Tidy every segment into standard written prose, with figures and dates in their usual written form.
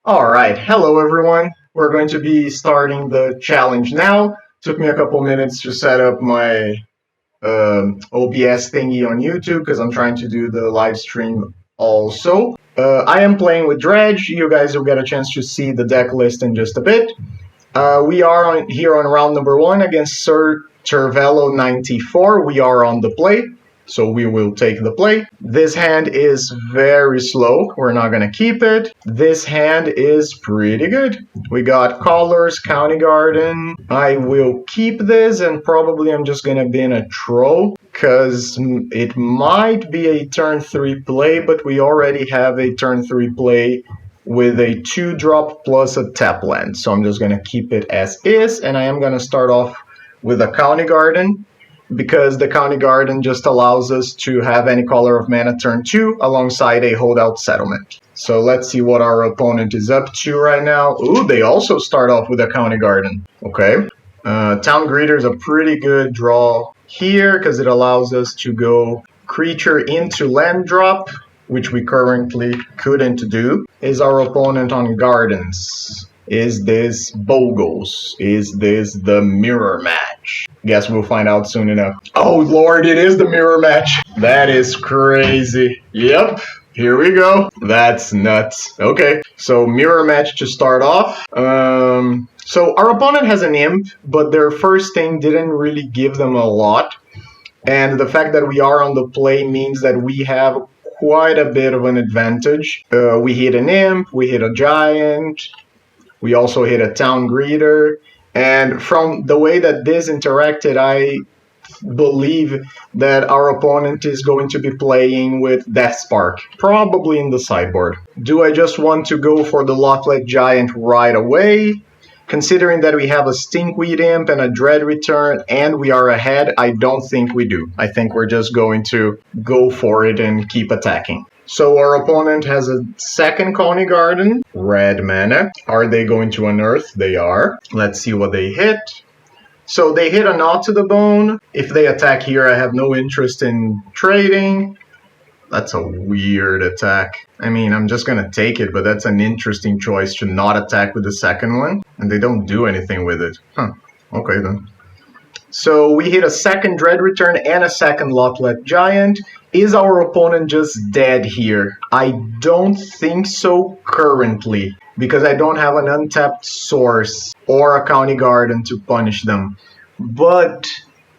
Alright, hello everyone. We're going to be starting the challenge now. Took me a couple minutes to set up my OBS thingy on YouTube because I'm trying to do the live stream also. I am playing with Dredge. You guys will get a chance to see the deck list in just a bit. We are here on round number 1 against Sir Tervello 94. We are on the play, so we will take the play. This hand is very slow. We're not going to keep it. This hand is pretty good. We got Colors, County Garden. I will keep this, and probably I'm just going to bin a Troll, because it might be a turn 3 play, but we already have a turn 3 play with a 2-drop plus a tap land. So I'm just going to keep it as is, and I am going to start off with a County Garden, because the County Garden just allows us to have any color of mana turn 2 alongside a holdout settlement. So let's see what our opponent is up to right now. Ooh, they also start off with a County Garden. Okay. Town Greeter is a pretty good draw here because it allows us to go creature into land drop, which we currently couldn't do. Is our opponent on Gardens? Is this Bogles? Is this the mirror match? Guess we'll find out soon enough. Oh lord, it is the mirror match. That is crazy. Yep, here we go. That's nuts. Okay, so mirror match to start off. So our opponent has an imp, but their first thing didn't really give them a lot. And the fact that we are on the play means that we have quite a bit of an advantage. We hit an imp, we hit a giant, we also hit a town greeter, and from the way that this interacted, I believe that our opponent is going to be playing with Death Spark, probably in the sideboard. Do I just want to go for the Locklet Giant right away? Considering that we have a Stinkweed Imp and a Dread Return and we are ahead, I don't think we do. I think we're just going to go for it and keep attacking. So our opponent has a second County Garden, red mana. Are they going to unearth? They are. Let's see what they hit. So they hit a Knot to the Bone. If they attack here, I have no interest in trading. That's a weird attack. I mean, I'm just gonna take it, but that's an interesting choice to not attack with the second one. And they don't do anything with it. Huh, okay then. So we hit a second Dread Return and a second Locklet Giant. Is our opponent just dead here? I don't think so currently, because I don't have an untapped source or a County Garden to punish them. But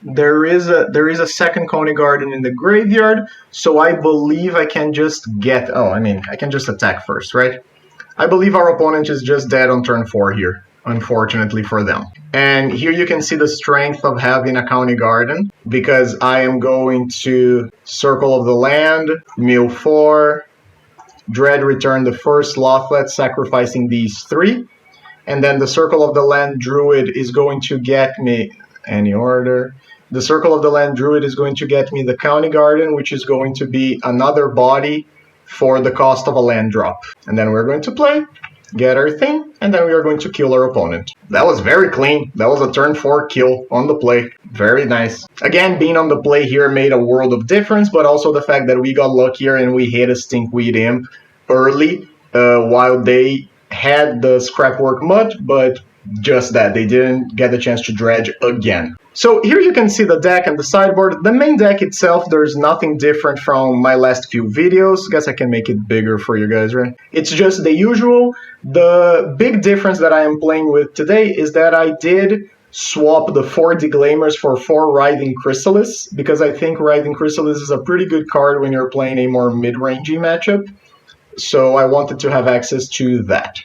there is a second County Garden in the graveyard, so I believe I can just get... Oh, I mean, I can just attack first, right? I believe our opponent is just dead on turn 4 here, unfortunately for them. And here you can see the strength of having a County Garden, because I am going to Circle of the Land, mill 4, Dread Return the first Locklet, sacrificing these 3, and then the Circle of the Land Druid is going to get me... any order. The Circle of the Land Druid is going to get me the County Garden, which is going to be another body for the cost of a land drop. And then we're going to play, get our thing, and then we are going to kill our opponent. That was very clean. That was a turn 4 kill on the play. Very nice. Again, being on the play here made a world of difference, but also the fact that we got luckier and we hit a Stinkweed Imp early, while they had the Scrapwork Mud, but just that, they didn't get the chance to dredge again. So here you can see the deck and the sideboard. The main deck itself, there's nothing different from my last few videos. Guess I can make it bigger for you guys, right? It's just the usual. The big difference that I am playing with today is that I did swap the 4 Deglamers for 4 Writhing Chrysalis, because I think Writhing Chrysalis is a pretty good card when you're playing a more mid-rangey matchup. So I wanted to have access to that.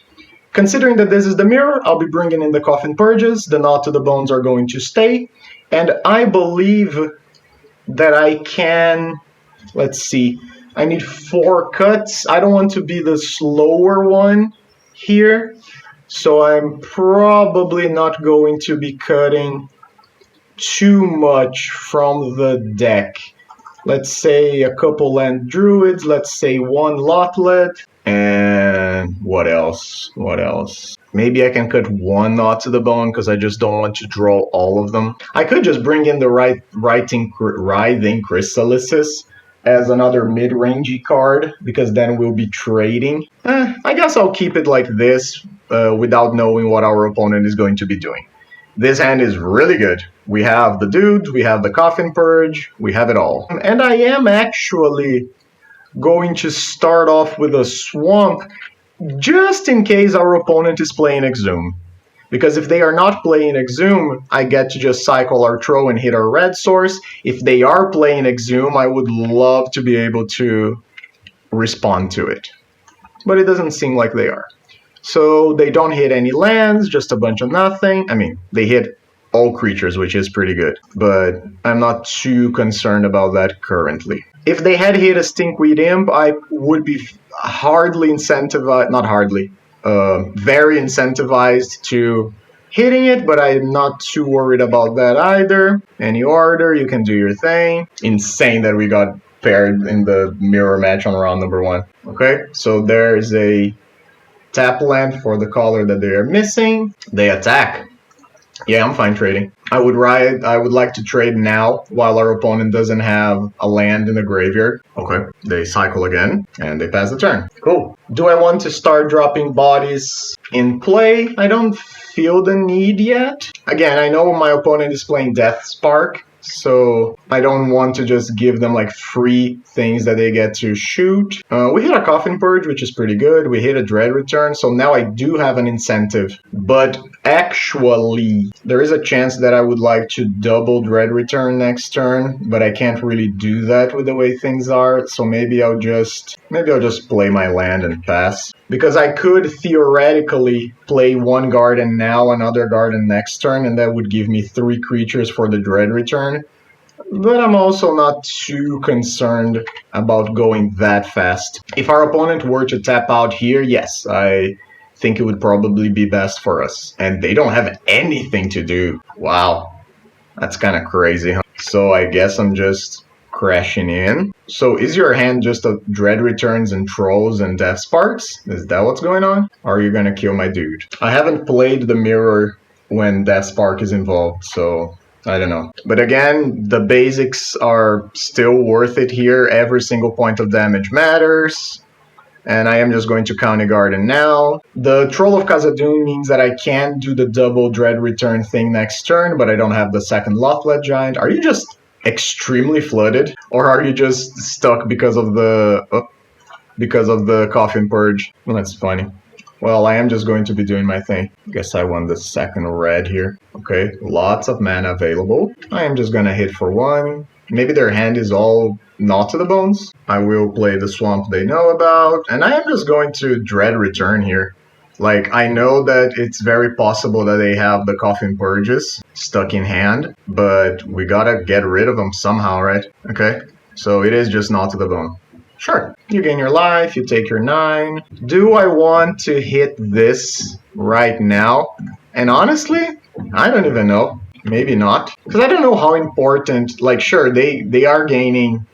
Considering that this is the mirror, I'll be bringing in the Coffin Purges, the Knot to the Bones are going to stay, and I believe that I can... Let's see, I need 4 cuts. I don't want to be the slower one here, so I'm probably not going to be cutting too much from the deck. Let's say a couple Land Druids, let's say 1 Locklet, and what else? What else? Maybe I can cut 1 Knot to the Bone because I just don't want to draw all of them. I could just bring in the Writhing Chrysalises, as another mid-rangey card, because then we'll be trading. I guess I'll keep it like this without knowing what our opponent is going to be doing. This hand is really good. We have the dudes, we have the Coffin Purge, we have it all. And I am actually going to start off with a Swamp just in case our opponent is playing Exhume. Because if they are not playing Exhume, I get to just cycle our throw and hit our red source. If they are playing Exhume, I would love to be able to respond to it. But it doesn't seem like they are. So they don't hit any lands, just a bunch of nothing. I mean, they hit all creatures, which is pretty good. But I'm not too concerned about that currently. If they had hit a Stinkweed Imp, I would be hardly incentivized, not hardly, very incentivized to hitting it, but I'm not too worried about that either. Any order, you can do your thing. Insane that we got paired in the mirror match on round number 1. Okay, so there's a tap land for the color that they are missing. They attack. Yeah, I'm fine trading. I would like to trade now while our opponent doesn't have a land in the graveyard. Okay, they cycle again and they pass the turn. Cool. Do I want to start dropping bodies in play? I don't feel the need yet. Again, I know my opponent is playing Death Spark, so I don't want to just give them like free things that they get to shoot. We hit a Coffin Purge, which is pretty good. We hit a Dread Return, so now I do have an incentive. But actually, there is a chance that I would like to double Dread Return next turn, but I can't really do that with the way things are, so maybe I'll just play my land and pass. Because I could theoretically play one garden now, another garden next turn, and that would give me 3 creatures for the Dread Return. But I'm also not too concerned about going that fast. If our opponent were to tap out here, yes, I think it would probably be best for us. And they don't have anything to do. Wow, that's kind of crazy, huh? So I guess I'm just crashing in. So is your hand just a Dread Returns and Trolls and Death Sparks? Is that what's going on? Or are you gonna kill my dude? I haven't played the mirror when Death Spark is involved, so I don't know. But again, the basics are still worth it here. Every single point of damage matters. And I am just going to County Garden now. The Troll of Khazad-dûm means that I can do the double Dread Return thing next turn, but I don't have the second Lothlet Giant. Are you just extremely flooded? Or are you just stuck because of the Coffin Purge? Well, that's funny. Well, I am just going to be doing my thing. Guess I won the second red here. Okay, lots of mana available. I am just gonna hit for 1. Maybe their hand is all not to the bones. I will play the Swamp they know about. And I am just going to Dread Return here. Like, I know that it's very possible that they have the Coffin Purges stuck in hand, but we gotta get rid of them somehow, right? Okay, so it is just not to the bone. Sure, you gain your life, you take your 9. Do I want to hit this right now? And honestly, I don't even know. Maybe not. Because I don't know how important, like, sure, they are gaining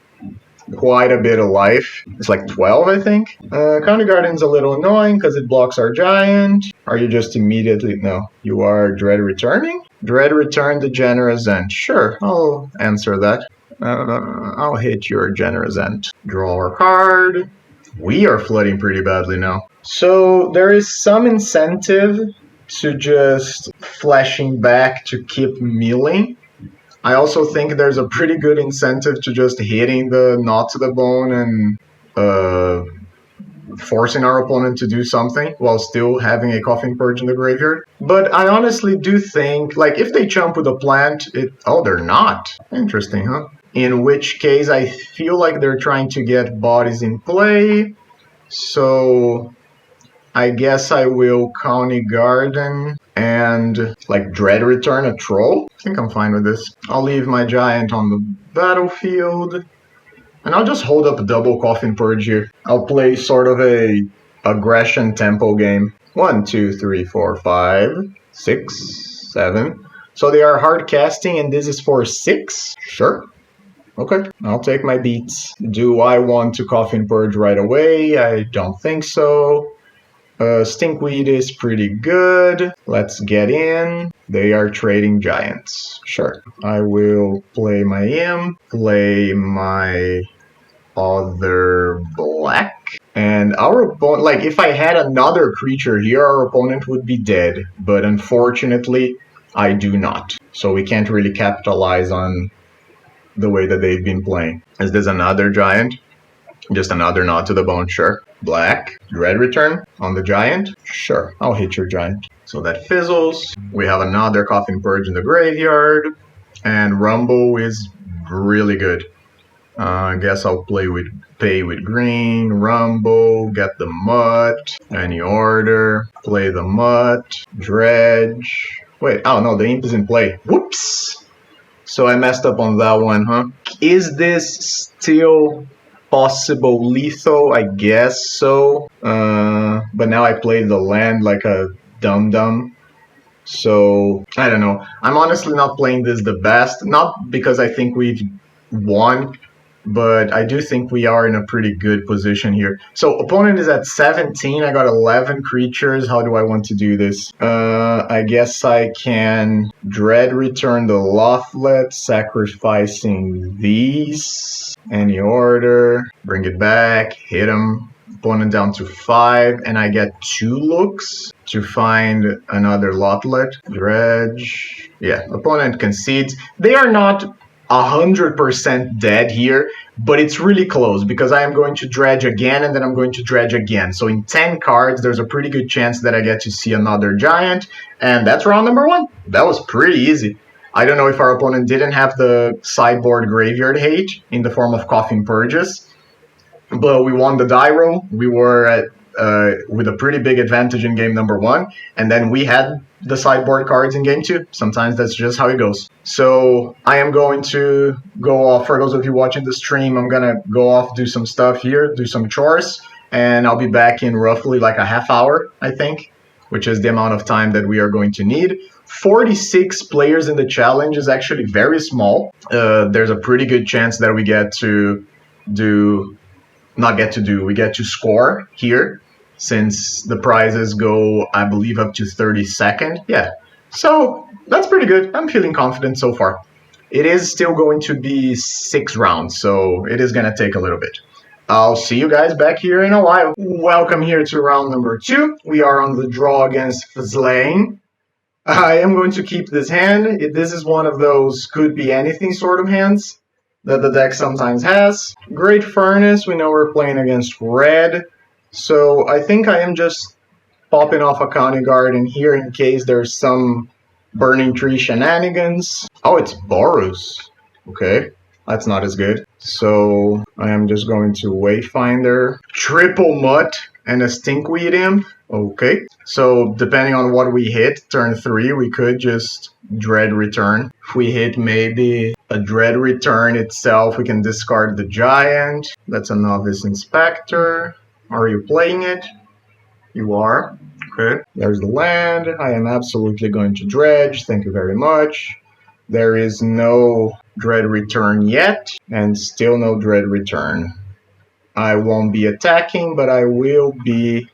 quite a bit of life. It's like 12, I think. County Garden's a little annoying because it blocks our giant. Are you just immediately... No. You are Dread Returning? Dread Return the Generous End. Sure, I'll answer that. I'll hit your Generous End. Draw a card. We are flooding pretty badly now. So there is some incentive to just flashing back to keep milling. I also think there's a pretty good incentive to just hitting the Not to the Bone and forcing our opponent to do something while still having a Coffin Purge in the graveyard. But I honestly do think, like, if they jump with a plant, oh, they're not. Interesting, huh? In which case, I feel like they're trying to get bodies in play. So I guess I will County Garden and, like, Dread Return a Troll. I think I'm fine with this. I'll leave my giant on the battlefield. And I'll just hold up a double Coffin Purge here. I'll play sort of a aggression tempo game. 1, 2, 3, 4, 5, 6, 7. So they are hard casting and this is for 6? Sure. Okay, I'll take my beats. Do I want to Coffin Purge right away? I don't think so. Stinkweed is pretty good. Let's get in. They are trading giants. Sure. I will play my imp, play my other black. And our opponent, like if I had another creature here, our opponent would be dead. But unfortunately, I do not. So we can't really capitalize on the way that they've been playing. Is this another giant? Just another nod to the bone, sure. Black, Dread return on the giant. Sure, I'll hit your giant. So that fizzles. We have another Coffin Purge in the graveyard. And Rumble is really good. I guess I'll pay with green, Rumble, get the Mutt, any order, play the Mutt, Dredge. Wait, oh no, the Imp is in play. Whoops! So I messed up on that one, huh? Is this still possible lethal? I guess so. But now I played the land like a dum-dum. So, I don't know. I'm honestly not playing this the best. Not because I think we've won, but I do think we are in a pretty good position here. So, opponent is at 17. I got 11 creatures. How do I want to do this? I guess I can Dread return the Lothlet, sacrificing these. Any order. Bring it back. Hit him. Opponent down to 5, and I get 2 looks to find another Lothlet. Dredge. Yeah, opponent concedes. They are not 100% dead here, but it's really close because I am going to Dredge again and then I'm going to Dredge again. So in 10 cards, there's a pretty good chance that I get to see another giant, and that's round number 1. That was pretty easy. I don't know if our opponent didn't have the sideboard graveyard hate in the form of Coffin Purges, but we won the die roll. We were at with a pretty big advantage in game number 1, and then we had the sideboard cards in game 2. Sometimes that's just how it goes. So I am going to go off. For those of you watching the stream, I'm gonna go off, do some stuff here, do some chores, and I'll be back in roughly like a half hour, I think, which is the amount of time that we are going to need. 46 players in the challenge is actually very small. There's a pretty good chance that we get to we get to score here, since the prizes go, I believe, up to 32nd. Yeah, so that's pretty good. I'm feeling confident so far. It is still going to be 6 rounds, so it is going to take a little bit. I'll see you guys back here in a while. Welcome here to round number 2. We are on the draw against FSZLAIEN. I am going to keep this hand. This is one of those could be anything sort of hands that the deck sometimes has. Great Furnace, we know we're playing against red. So I think I am just popping off a County Garden here in case there's some Burning Tree shenanigans. Oh, it's Boros. Okay, that's not as good. So I am just going to Wayfinder, triple Mutt, and a Stinkweed Imp. Okay, so depending on what we hit, turn 3, we could just Dread return. If we hit maybe a Dread return itself, we can discard the Giant. That's a Novice Inspector. Are you playing it? You are. Okay, there's the land. I am absolutely going to Dredge. Thank you very much. There is no Dread return yet, and still no Dread return. I won't be attacking, but I will be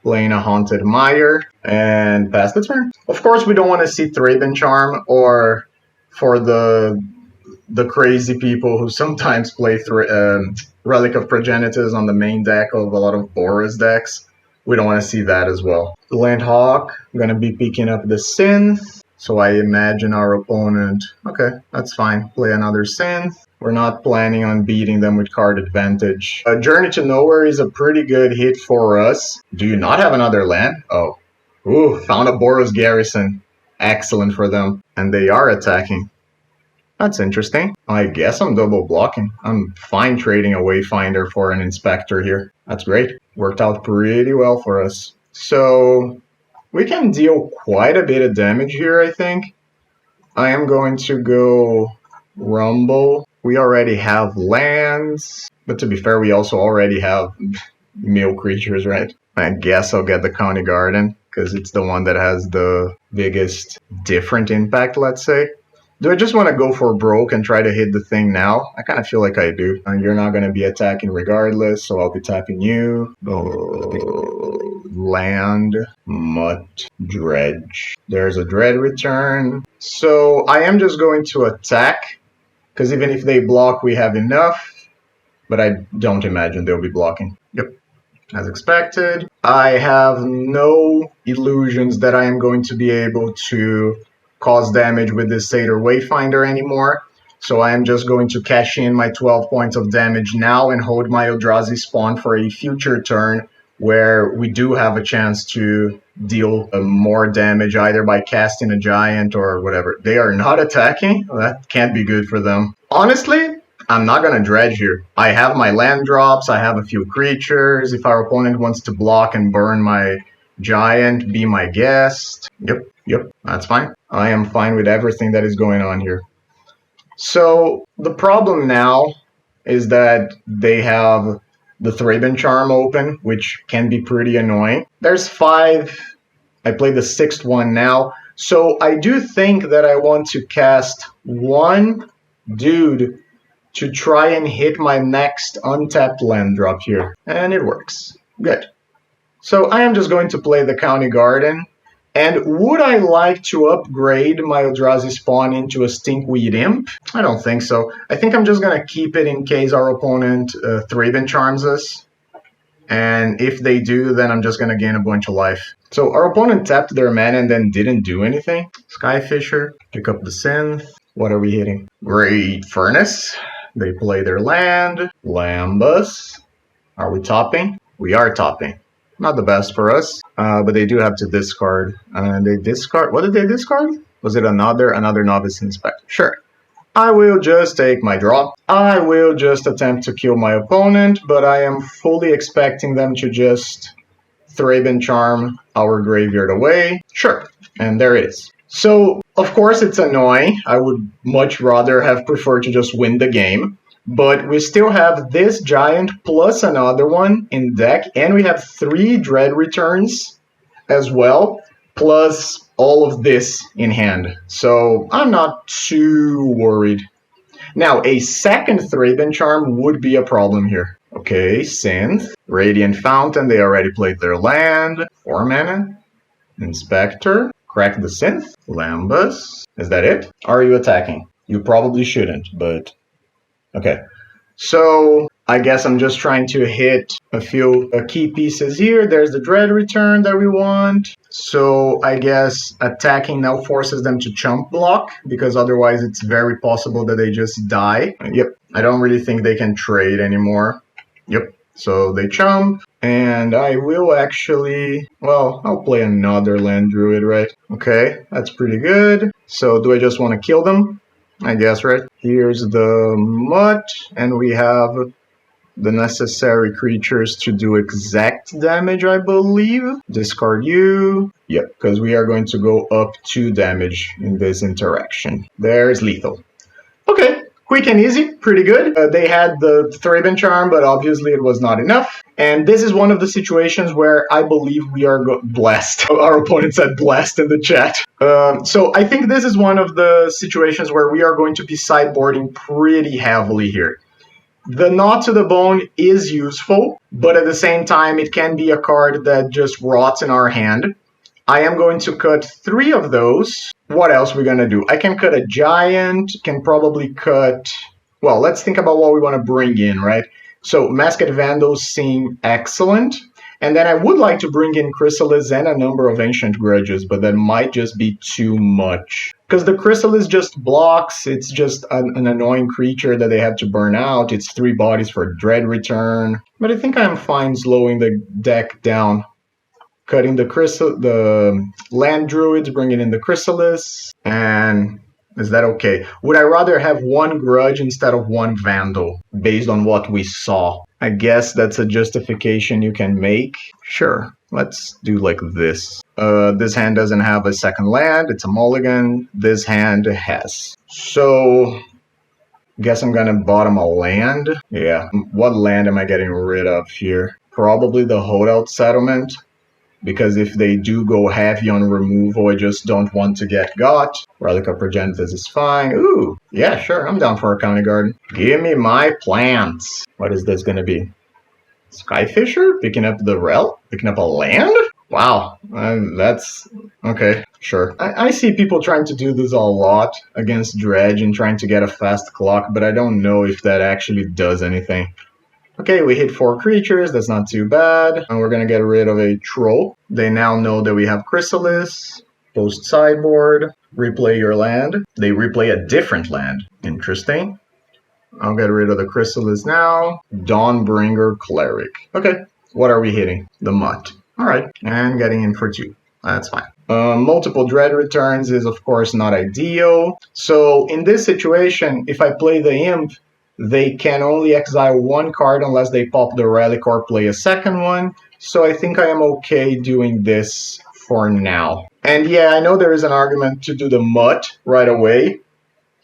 playing a Haunted Mire and pass the turn. Of course, we don't want to see Thraben Charm, or for the crazy people who sometimes play Relic of Progenitus on the main deck of a lot of Boros decks. We don't want to see that as well. Land Hawk, I'm going to be picking up the Synth. So I imagine our opponent, okay, that's fine, play another Synth. We're not planning on beating them with card advantage. Journey to Nowhere is a pretty good hit for us. Do you not have another land? Oh. Ooh, found a Boros Garrison. Excellent for them. And they are attacking. That's interesting. I guess I'm double blocking. I'm fine trading a Wayfinder for an Inspector here. That's great. Worked out pretty well for us. So we can deal quite a bit of damage here, I think. I am going to go Rumble. We already have lands, but to be fair, we also already have mill creatures, right? I guess I'll get the County Garden, because it's the one that has the biggest different impact, let's say. Do I just want to go for broke and try to hit the thing now? I kind of feel like I do. And you're not going to be attacking regardless, so I'll be tapping you. Land, Mutt, Dredge. There's a Dread return. So I am just going to attack, because even if they block, we have enough. but I don't imagine they'll be blocking. Yep, as expected. I have no illusions that I am going to be able to cause damage with this Satyr Wayfinder anymore. So I am just going to cash in my 12 points of damage now and hold my Eldrazi spawn for a future turn where we do have a chance to deal more damage either by casting a giant or whatever. They are not attacking? That can't be good for them. Honestly, I'm not gonna dredge here. I have my land drops, I have a few creatures. If our opponent wants to block and burn my giant, be my guest. Yep, that's fine. I am fine with everything that is going on here. So the problem now is that they have the Thraben Charm open, which can be pretty annoying. There's 5. I played the 6th one now. So I do think that I want to cast one dude to try and hit my next untapped land drop here. And it works. Good. So I am just going to play the County Garden. And would I like to upgrade my Eldrazi spawn into a Stinkweed Imp? I don't think so. I think I'm just going to keep it in case our opponent Thraben Charms us. And if they do, then I'm just going to gain a bunch of life. So our opponent tapped their mana and then didn't do anything. Skyfisher, pick up the Synth. What are we hitting? Great Furnace. They play their land. Lambus. Are we topping? We are topping. Not the best for us, but they do have to discard. And they discard. What did they discard? Was it another Novice Inspector? Sure. I will just take my draw. I will just attempt to kill my opponent, but I am fully expecting them to just Thraben Charm our graveyard away. Sure. And there it is. So, of course, it's annoying. I would much rather have preferred to just win the game. But we still have this giant plus another one in deck, and we have 3 Dread returns as well, plus all of this in hand. So I'm not too worried. Now, a second Thraben Charm would be a problem here. Okay, Synth, Radiant Fountain, they already played their land. 4 mana, Inspector, crack the Synth, Lambus. Is that it? Are you attacking? You probably shouldn't, but... Okay, so I guess I'm just trying to hit a few key pieces here. There's the Dread return that we want. So I guess attacking now forces them to chump block, because otherwise it's very possible that they just die. Yep, I don't really think they can trade anymore. Yep, so they chump, and I will actually, well, I'll play another Land Druid, right? Okay, that's pretty good. So do I just want to kill them? I guess, right? Here's the Mutt, and we have the necessary creatures to do exact damage, I believe. Discard you. Yep, because we are going to go up 2 damage in this interaction. There's lethal. Okay, quick and easy, pretty good. They had the Thraben Charm, but obviously it was not enough. And this is one of the situations where I believe we are blessed. Our opponent said blessed in the chat. So I think this is one of the situations where we are going to be sideboarding pretty heavily here. The Knot to the Bone is useful, but at the same time, it can be a card that just rots in our hand. I am going to cut 3 of those. What else are we going to do? I can cut a giant, can probably cut... Well, let's think about what we want to bring in, right? So Masked Vandals seem excellent. And then I would like to bring in Chrysalis and a number of Ancient Grudges, but that might just be too much. Because the Chrysalis just blocks, it's just an annoying creature that they have to burn out. It's 3 bodies for Dread return. But I think I'm fine slowing the deck down. Cutting the Land Druids, bringing in the Chrysalis, and is that okay? Would I rather have 1 Grudge instead of 1 Vandal, based on what we saw? I guess that's a justification you can make. Sure, let's do like this. This hand doesn't have a second land, it's a mulligan. This hand has. So, guess I'm gonna bottom a land. Yeah, what land am I getting rid of here? Probably the Holdout Settlement. Because if they do go heavy on removal, I just don't want to get got. Relic of Progenitus is fine. Ooh, yeah, sure, I'm down for a County Garden. Give me my plants. What is this gonna be? Skyfisher? Picking up the Rel? Picking up a land? Wow, that's... okay, sure. I see people trying to do this a lot against Dredge and trying to get a fast clock, but I don't know if that actually does anything. Okay, we hit 4 creatures, that's not too bad. And we're gonna get rid of a troll. They now know that we have Chrysalis. Post sideboard, replay your land. They replay a different land. Interesting. I'll get rid of the Chrysalis now. Dawnbringer Cleric. Okay, what are we hitting? The Mutt. Alright, and getting in for 2. That's fine. Multiple Dread returns is of course not ideal. So in this situation, if I play the Imp, they can only exile 1 card unless they pop the Relic or play a second one. So I think I am okay doing this for now. And yeah, I know there is an argument to do the Mutt right away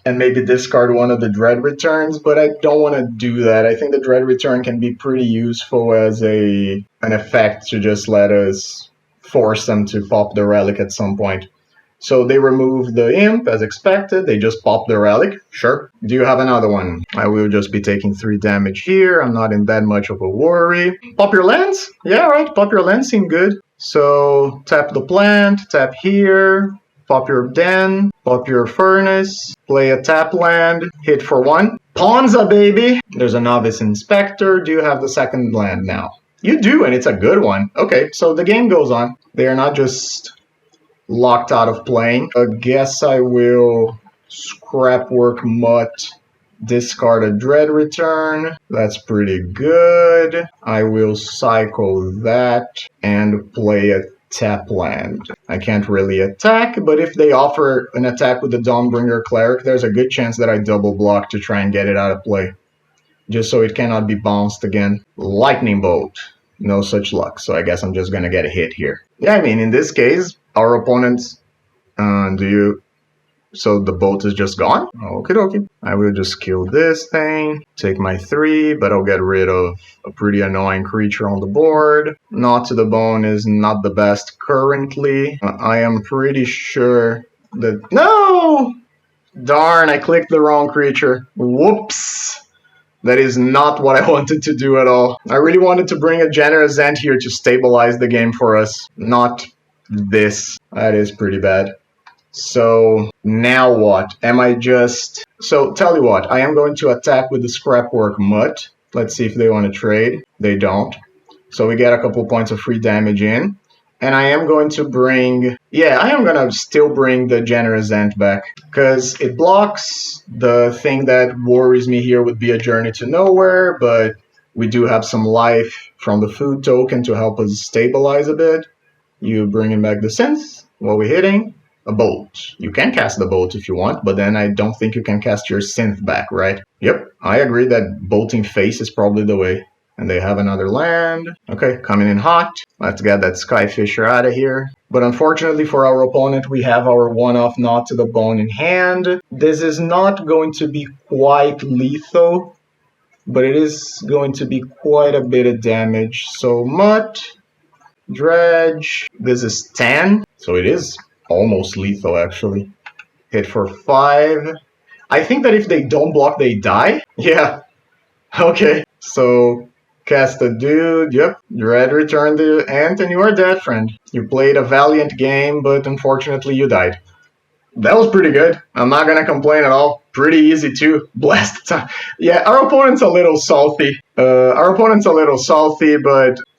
and maybe discard one of the Dread returns, but I don't want to do that. I think the Dread return can be pretty useful as an effect to just let us force them to pop the Relic at some point. So they remove the Imp as expected, they just pop the Relic, sure. Do you have another one? I will just be taking 3 damage here, I'm not in that much of a worry. Pop your lands? Yeah, right, pop your lands seem good. So tap the plant, tap here, pop your den, pop your furnace, play a tap land, hit for 1. Ponza, baby! There's a Novice Inspector, do you have the second land now? You do, and it's a good one. Okay, so the game goes on. They are not just locked out of playing. I guess I will Scrapwork Mutt, discard a Dread return. That's pretty good. I will cycle that and play a tap land. I can't really attack, but if they offer an attack with the Dawnbringer Cleric, there's a good chance that I double block to try and get it out of play. Just so it cannot be bounced again. Lightning Bolt. No such luck, so I guess I'm just gonna get a hit here. Yeah, I mean, in this case, our opponents, so the bolt is just gone? Okie dokie. I will just kill this thing, take my 3, but I'll get rid of a pretty annoying creature on the board. Not to the Bone is not the best currently. I am pretty sure that... No! Darn, I clicked the wrong creature. Whoops! That is not what I wanted to do at all. I really wanted to bring a Generous End here to stabilize the game for us. Not this. That is pretty bad. So, now what? Am I just... So, tell you what. I am going to attack with the Scrapwork Mutt. Let's see if they want to trade. They don't. So we get a couple points of free damage in. And I am going to bring... Yeah, I am going to still bring the Generous End back. Because it blocks. The thing that worries me here would be a Journey to Nowhere. But we do have some life from the food token to help us stabilize a bit. You bringing back the Synth. What are we hitting? A Bolt. You can cast the Bolt if you want. But then I don't think you can cast your Synth back, right? Yep, I agree that bolting face is probably the way. And they have another land. Okay, coming in hot. Let's get that Skyfisher out of here. But unfortunately for our opponent, we have our one-off Not to the Bone in hand. This is not going to be quite lethal, but it is going to be quite a bit of damage. So Mutt, Dredge, this is 10. So it is almost lethal actually. Hit for 5. I think that if they don't block, they die. Yeah, okay. So... Cast a dude, yep. Dread returned the Ant and you are dead, friend. You played a valiant game, but unfortunately you died. That was pretty good. I'm not gonna complain at all. Pretty easy too. Blast time. Yeah, our opponent's a little salty. But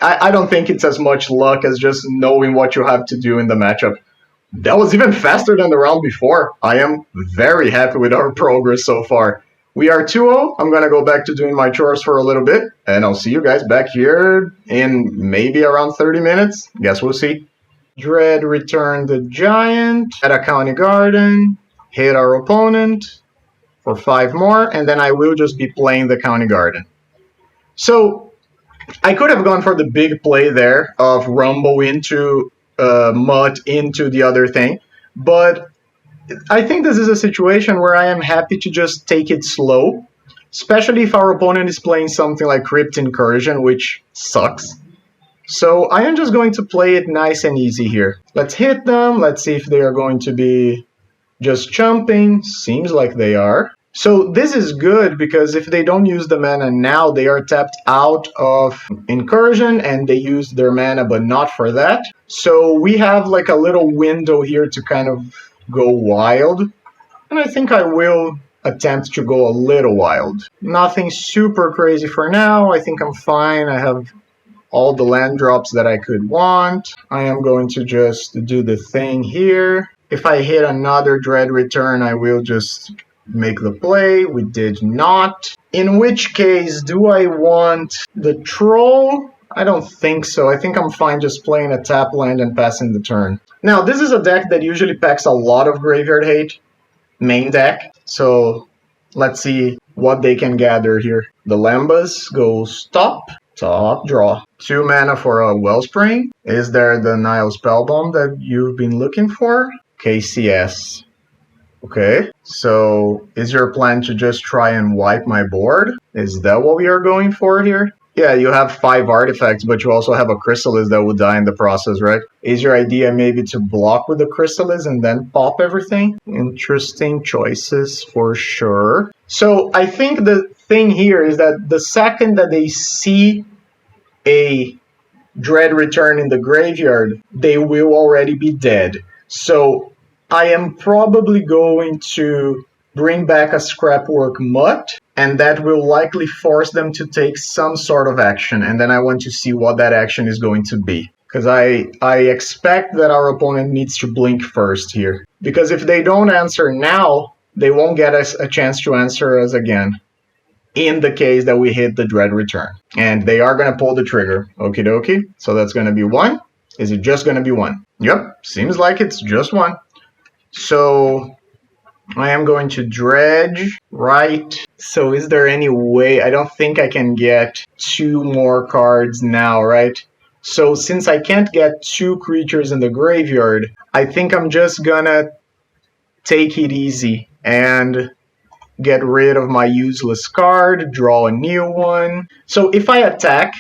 I don't think it's as much luck as just knowing what you have to do in the matchup. That was even faster than the round before. I am very happy with our progress so far. We are 2-0. I'm going to go back to doing my chores for a little bit. And I'll see you guys back here in maybe around 30 minutes. Guess we'll see. Dread returned the Giant at a County Garden. Hit our opponent for 5 more. And then I will just be playing the County Garden. So I could have gone for the big play there of Rumble into Mutt into the other thing. But... I think this is a situation where I am happy to just take it slow, especially if our opponent is playing something like Crypt Incursion, which sucks. So I am just going to play it nice and easy here. Let's hit them, let's see if they are going to be just jumping. Seems like they are. So this is good because if they don't use the mana now, they are tapped out of Incursion and they use their mana but not for that. So we have like a little window here to kind of go wild, and I think I will attempt to go a little wild. Nothing super crazy for now. I think I'm fine. I have all the land drops that I could want. I am going to just do the thing here. If I hit another Dread return, I will just make the play. We did not. In which case, do I want the troll? I don't think so. I think I'm fine just playing a tap land and passing the turn. Now, this is a deck that usually packs a lot of graveyard hate. Main deck. So let's see what they can gather here. The Lambas goes top, draw. 2 mana for a Wellspring. Is there the Nile Spellbomb that you've been looking for? KCS. Okay, so is your plan to just try and wipe my board? Is that what we are going for here? Yeah, you have 5 artifacts, but you also have a Chrysalis that would die in the process, right? Is your idea maybe to block with the Chrysalis and then pop everything? Interesting choices for sure. So I think the thing here is that the second that they see a Dread return in the graveyard, they will already be dead. So I am probably going to bring back a Scrapwork Mutt, and that will likely force them to take some sort of action, and then I want to see what that action is going to be. Because I expect that our opponent needs to blink first here. Because if they don't answer now, they won't get us a chance to answer us again. In the case that we hit the Dread return. And they are going to pull the trigger. Okie dokie. So that's going to be 1. Is it just going to be 1? Yep, seems like it's just 1. So I am going to dredge, right? So is there any way? I don't think I can get 2 more cards now, right? So since I can't get 2 creatures in the graveyard, I think I'm just gonna take it easy and get rid of my useless card, draw a new one. So if I attack,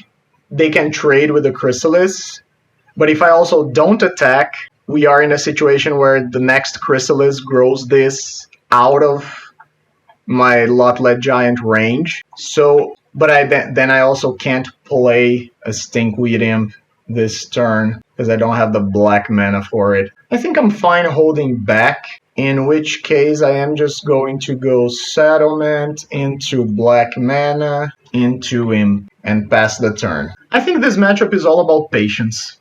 they can trade with the Chrysalis. But if I also don't attack, we are in a situation where the next Chrysalis grows this out of my Lot-Led Giant range. So, but then I also can't play a Stinkweed Imp this turn because I don't have the black mana for it. I think I'm fine holding back, in which case I am just going to go Settlement into black mana, into Imp, and pass the turn. I think this matchup is all about patience,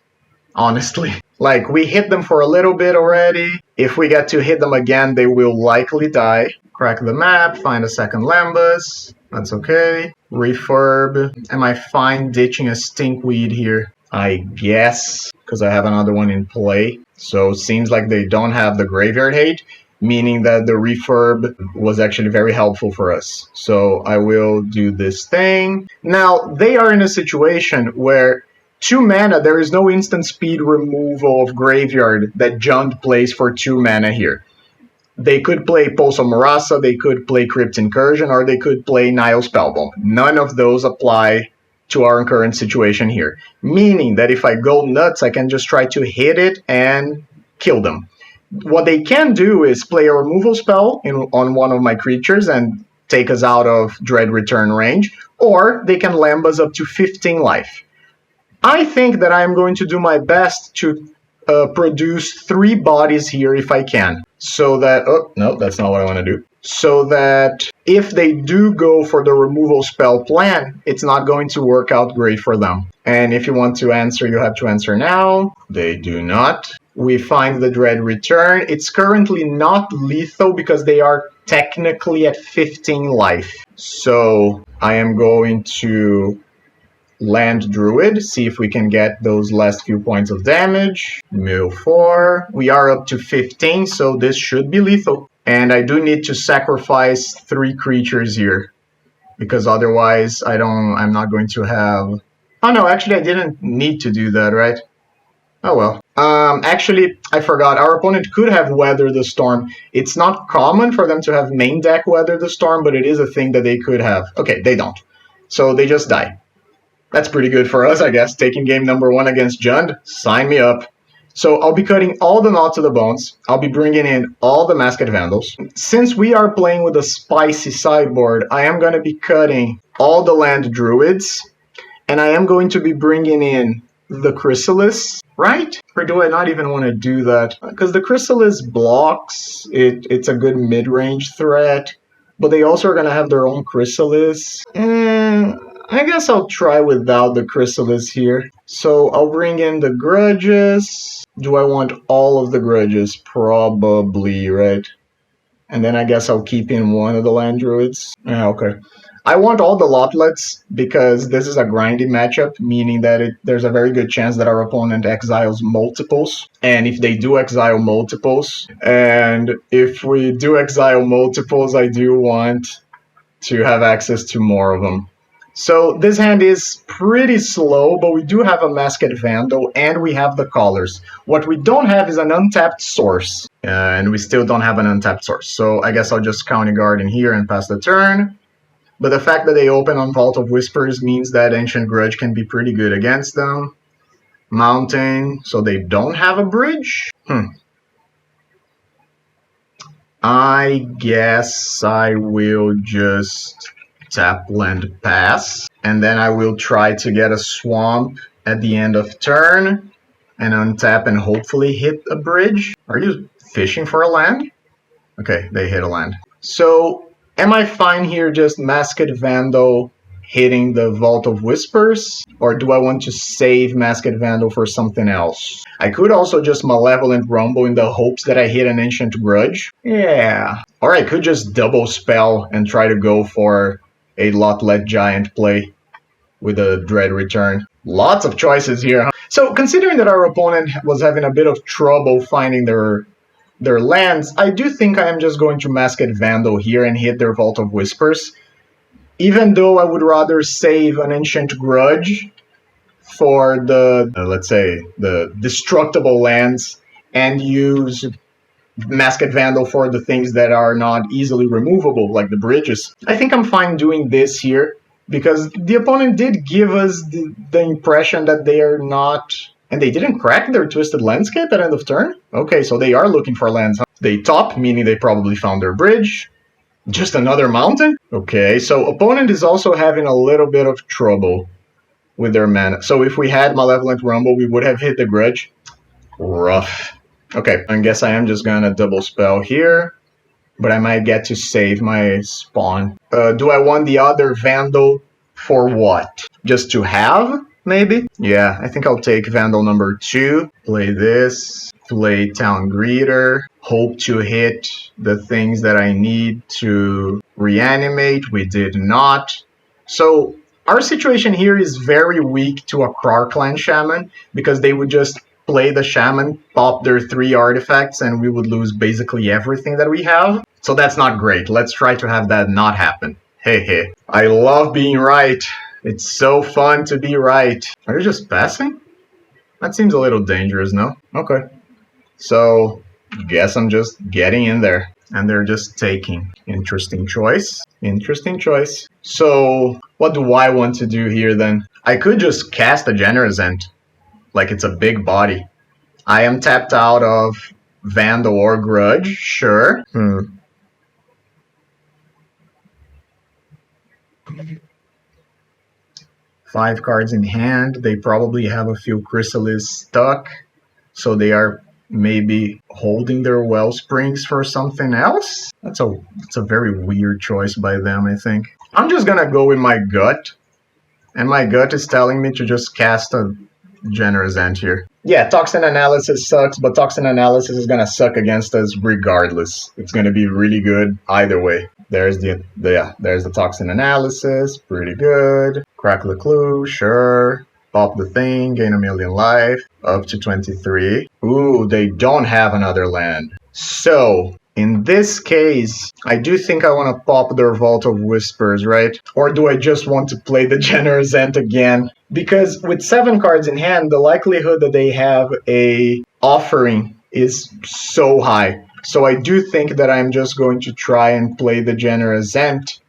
honestly. Like, we hit them for a little bit already. If we get to hit them again, they will likely die. Crack the map, find a second Lambus. That's okay. Refurb. Am I fine ditching a Stinkweed here? I guess, because I have another one in play. So it seems like they don't have the graveyard hate, meaning that the refurb was actually very helpful for us. So I will do this thing. Now, they are in a situation where 2 mana, there is no instant speed removal of graveyard that Jund plays for 2 mana here. They could play Pulse of Marasa, they could play Crypt Incursion, or they could play Nile Spellbomb. None of those apply to our current situation here. Meaning that if I go nuts, I can just try to hit it and kill them. What they can do is play a removal spell on one of my creatures and take us out of Dread return range, or they can lamb us up to 15 life. I think that I'm going to do my best to produce 3 bodies here if I can. So that, oh, no, that's not what I want to do. So that if they do go for the removal spell plan, it's not going to work out great for them. And if you want to answer, you have to answer now. They do not. We find the Dread return. It's currently not lethal because they are technically at 15 life. So I am going to land Druid, see if we can get those last few points of damage. Mill 4. We are up to 15, so this should be lethal. And I do need to sacrifice 3 creatures here, because otherwise I'm not going to have... Oh no, actually I didn't need to do that, right? Oh well. Actually, I forgot. Our opponent could have Weather the Storm. It's not common for them to have main deck Weather the Storm, but it is a thing that they could have. Okay, they don't. So they just die. That's pretty good for us, I guess. Taking game number 1 against Jund. Sign me up. So I'll be cutting all the Knot to the Bones. I'll be bringing in all the Masked Vandals. Since we are playing with a spicy sideboard, I am going to be cutting all the land Druids. And I am going to be bringing in the Chrysalis, right? Or do I not even want to do that? Because the Chrysalis blocks. It's a good mid-range threat. But they also are going to have their own chrysalis. And I guess I'll try without the chrysalis here. So I'll bring in the grudges. Do I want all of the grudges? Probably, right? And then I guess I'll keep in one of the land druids. Yeah, okay. I want all the lotlets because this is a grindy matchup, meaning that there's a very good chance that our opponent exiles multiples. And if they do exile multiples, and if we do exile multiples, I do want to have access to more of them. So this hand is pretty slow, but we do have a Masked Vandal, and we have the Collars. What we don't have is an untapped source, and we still don't have an untapped source. So I guess I'll just County Guard in here and pass the turn. But the fact that they open on Vault of Whispers means that Ancient Grudge can be pretty good against them. Mountain, so they don't have a bridge? I guess I will just tap land pass, and then I will try to get a swamp at the end of turn and untap and hopefully hit a bridge. Are you fishing for a land? Okay, they hit a land. So am I fine here just Masked Vandal hitting the Vault of Whispers, or do I want to save Masked Vandal for something else? I could also just Malevolent Rumble in the hopes that I hit an Ancient Grudge. Yeah. Or I could just double spell and try to go for a Lotlet Giant play with a Dread Return. Lots of choices here, huh? So considering that our opponent was having a bit of trouble finding their lands, I do think I am just going to Masked Vandal here and hit their Vault of Whispers. Even though I would rather save an Ancient Grudge for the, let's say, the destructible lands and use Masked Vandal for the things that are not easily removable, like the bridges. I think I'm fine doing this here, because the opponent did give us the impression that they are not... And they didn't crack their Twisted Landscape at end of turn? Okay, so they are looking for lands. They top, meaning they probably found their bridge. Just another mountain? Okay, so opponent is also having a little bit of trouble with their mana. So if we had Malevolent Rumble, we would have hit the Grudge. Rough. Okay, I guess I am just gonna double spell here, but I might get to save my spawn. Do I want the other Vandal for what? Just to have, maybe? Yeah, I think I'll take Vandal number 2. Play this, play Town Greeter, hope to hit the things that I need to reanimate. We did not. So our situation here is very weak to a Krark-Clan Shaman, because they would just play the Shaman, pop their 3 artifacts, and we would lose basically everything that we have. So that's not great. Let's try to have that not happen. Hey, hey. I love being right. It's so fun to be right. Are you just passing? That seems a little dangerous, no? Okay. So, guess I'm just getting in there. And they're just taking. Interesting choice. Interesting choice. So, what do I want to do here then? I could just cast a Generous End. Like it's a big body. I am tapped out of Vandal or Grudge, sure. 5 cards in hand. They probably have a few Chrysalis stuck, so they are maybe holding their Wellsprings for something else? That's a very weird choice by them, I think. I'm just gonna go with my gut, and my gut is telling me to just cast a Generous End here. Yeah, Toxin Analysis sucks, but Toxin Analysis is gonna suck against us regardless. It's gonna be really good either way. There's there's the Toxin Analysis, pretty good. Crack the Clue, sure. Pop the thing, gain 1,000,000 life, up to 23. Ooh, they don't have another land. So, in this case, I do think I want to pop their Vault of Whispers, right? Or do I just want to play the Generous End again? Because with 7 cards in hand, the likelihood that they have a offering is so high. So I do think that I'm just going to try and play the Generous End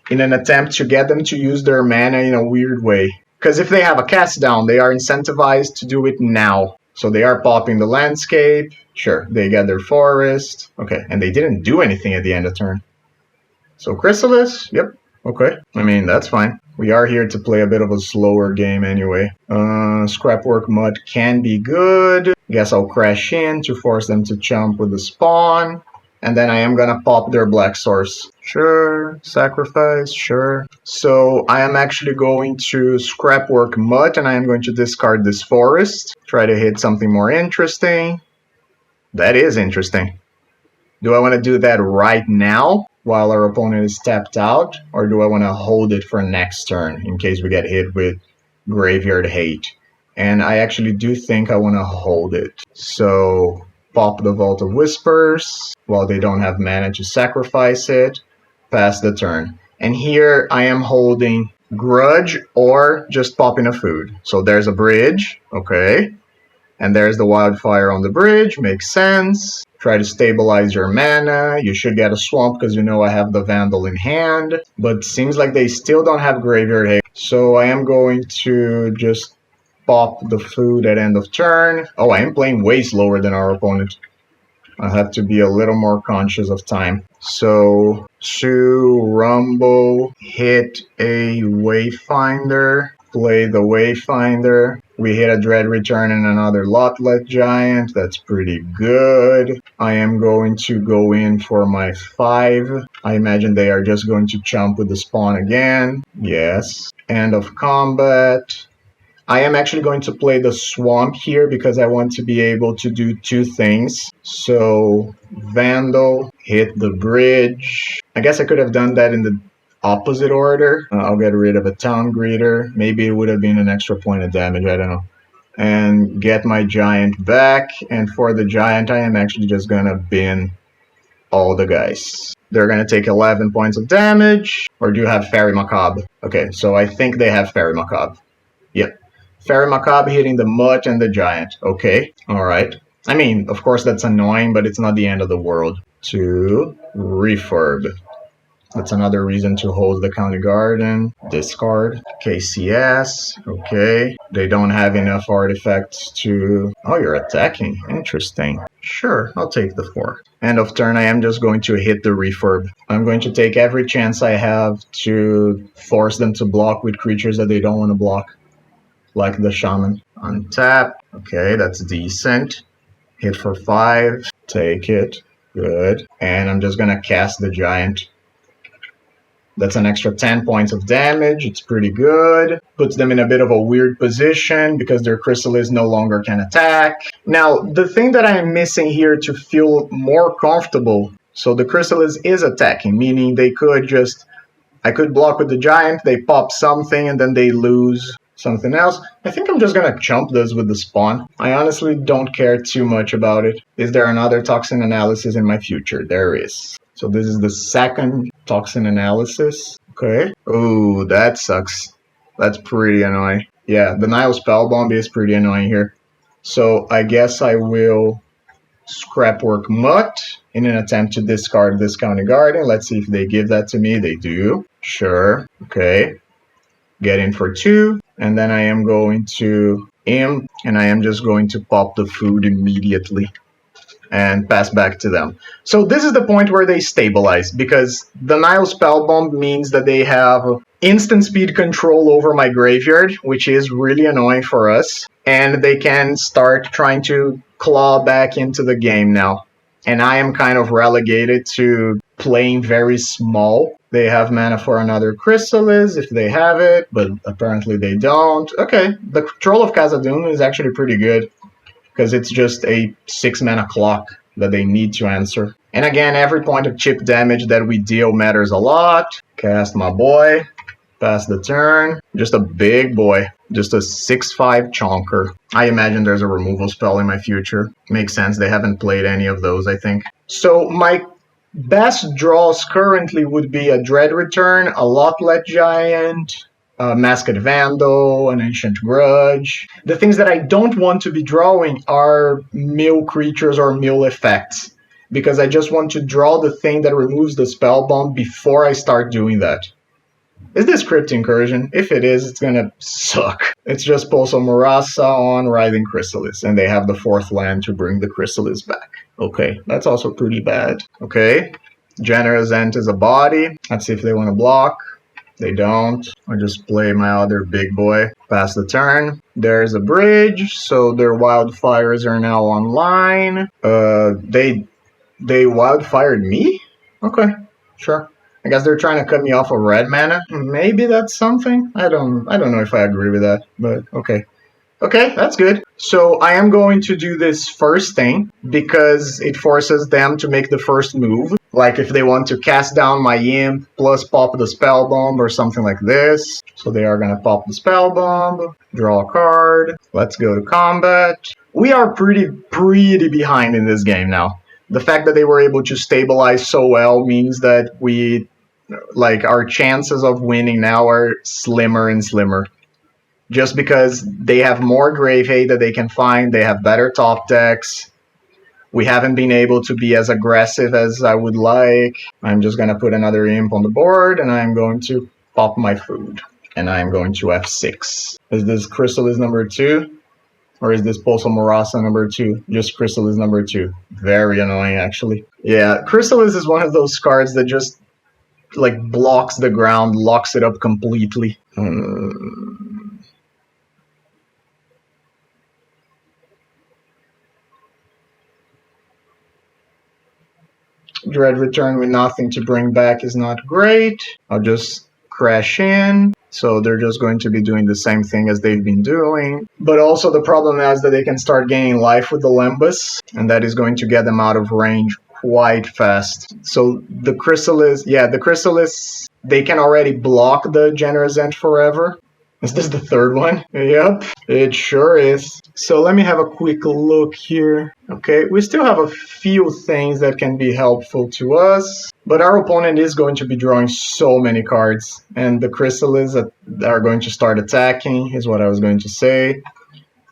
in an attempt to get them to use their mana in a weird way. Because if they have a cast down, they are incentivized to do it now. So they are popping the landscape. Sure, they get their forest. Okay, and they didn't do anything at the end of turn. So Chrysalis, yep, okay. I mean, that's fine. We are here to play a bit of a slower game anyway. Scrapwork Mud can be good. Guess I'll crash in to force them to chump with the spawn. And then I am gonna pop their black source. Sure, sacrifice, sure. So I am actually going to scrapwork mutt, and I am going to discard this forest. Try to hit something more interesting. That is interesting. Do I want to do that right now while our opponent is tapped out? Or do I want to hold it for next turn in case we get hit with Graveyard Hate? And I actually do think I want to hold it. So pop the Vault of Whispers while they don't have mana to sacrifice it. Pass the turn. And here I am holding Grudge or just popping a food. So there's a bridge. Okay. And there's the Wildfire on the bridge. Makes sense. Try to stabilize your mana. You should get a swamp because you know I have the Vandal in hand. But seems like they still don't have Graveyard Hate. So I am going to just pop the food at end of turn. Oh, I am playing way slower than our opponent. I have to be a little more conscious of time. So, to Rumble, hit a Wayfinder, play the Wayfinder. We hit a Dread Return and another Lotlet Giant. That's pretty good. I am going to go in for my 5. I imagine they are just going to chump with the spawn again. Yes. End of combat. I am actually going to play the Swamp here because I want to be able to do 2 things. So, Vandal, hit the bridge. I guess I could have done that in the opposite order. I'll get rid of a Town Greeter. Maybe it would have been an extra point of damage, I don't know. And get my Giant back. And for the Giant, I am actually just gonna bin all the guys. They're gonna take 11 points of damage. Or do you have Fairy Macabre? Okay, so I think they have Fairy Macabre. Yep. Fairy Macabre hitting the Mutt and the Giant. Okay, alright. I mean, of course that's annoying, but it's not the end of the world. 2, Refurb. That's another reason to hold the County Garden. Discard. KCS. Okay. They don't have enough artifacts to... Oh, you're attacking. Interesting. Sure, I'll take the 4. End of turn, I am just going to hit the Refurb. I'm going to take every chance I have to force them to block with creatures that they don't want to block. Like the Shaman. Untap. Okay, that's decent. Hit for 5. Take it. Good. And I'm just gonna cast the Giant. That's an extra 10 points of damage. It's pretty good. Puts them in a bit of a weird position because their Chrysalis no longer can attack. Now, the thing that I am missing here to feel more comfortable, so the Chrysalis is attacking, meaning they could just... I could block with the Giant, they pop something, and then they lose something else. I think I'm just gonna chump this with the spawn. I honestly don't care too much about it. Is there another toxin analysis in my future? There is. So this is the second toxin analysis. Okay. Oh, that sucks. That's pretty annoying. Yeah, the Nile Spellbomb is pretty annoying here. So I guess I will Scrapwork Mutt in an attempt to discard this County Garden. Let's see if they give that to me. They do. Sure. Okay. Get in for 2. And then I am going to Imp, and I am just going to pop the food immediately and pass back to them. So this is the point where they stabilize, because the Nile Spellbomb means that they have instant speed control over my graveyard, which is really annoying for us, and they can start trying to claw back into the game now. And I am kind of relegated to playing very small. They have mana for another Chrysalis if they have it, but apparently they don't. Okay, the Troll of Khazad-dûm is actually pretty good, because it's just a 6 mana clock that they need to answer. And again, every point of chip damage that we deal matters a lot. Cast my boy. Pass the turn. Just a big boy. Just a 6/5 chonker. I imagine there's a removal spell in my future. Makes sense, they haven't played any of those, I think. So my best draws currently would be a Dread Return, a Lotlet Giant, a Masked Vandal, an Ancient Grudge. The things that I don't want to be drawing are mill creatures or mill effects, because I just want to draw the thing that removes the Spellbomb before I start doing that. Is this Crypt Incursion? If it is, it's gonna suck. It's just Pulso Murasa on Writhing Chrysalis, and they have the 4th land to bring the Chrysalis back. Okay, that's also pretty bad. Okay, Generous Ent is a body. Let's see if they want to block. They don't. I just play my other big boy. Pass the turn. There's a bridge, so their wildfires are now online. They They wildfired me? Okay, sure. I guess they're trying to cut me off of red mana. Maybe that's something. I don't know if I agree with that, but okay. Okay, that's good. So I am going to do this first thing because it forces them to make the first move. Like if they want to cast down my imp plus pop the spell bomb or something like this. So they are gonna pop the spell bomb, draw a card. Let's go to combat. We are pretty behind in this game now. The fact that they were able to stabilize so well means that our chances of winning now are slimmer and slimmer. Just because they have more grave hate that they can find, they have better top decks. We haven't been able to be as aggressive as I would like. I'm just going to put another imp on the board, and I'm going to pop my food. And I'm going to F6. Is this Chrysalis number 2? Or is this Pulsar Morasa number 2? Just Chrysalis number 2. Very annoying, actually. Yeah, Chrysalis is one of those cards that just, blocks the ground, locks it up completely. Dread return with nothing to bring back is not great. I'll just crash in. So they're just going to be doing the same thing as they've been doing. But also the problem now is that they can start gaining life with the Lembas, and that is going to get them out of range quite fast. So the Chrysalis, they can already block the Generous End forever. Is this the third one? Yep, it sure is. So let me have a quick look here. Okay, we still have a few things that can be helpful to us, but our opponent is going to be drawing so many cards, and the Chrysalis that are going to start attacking is what I was going to say.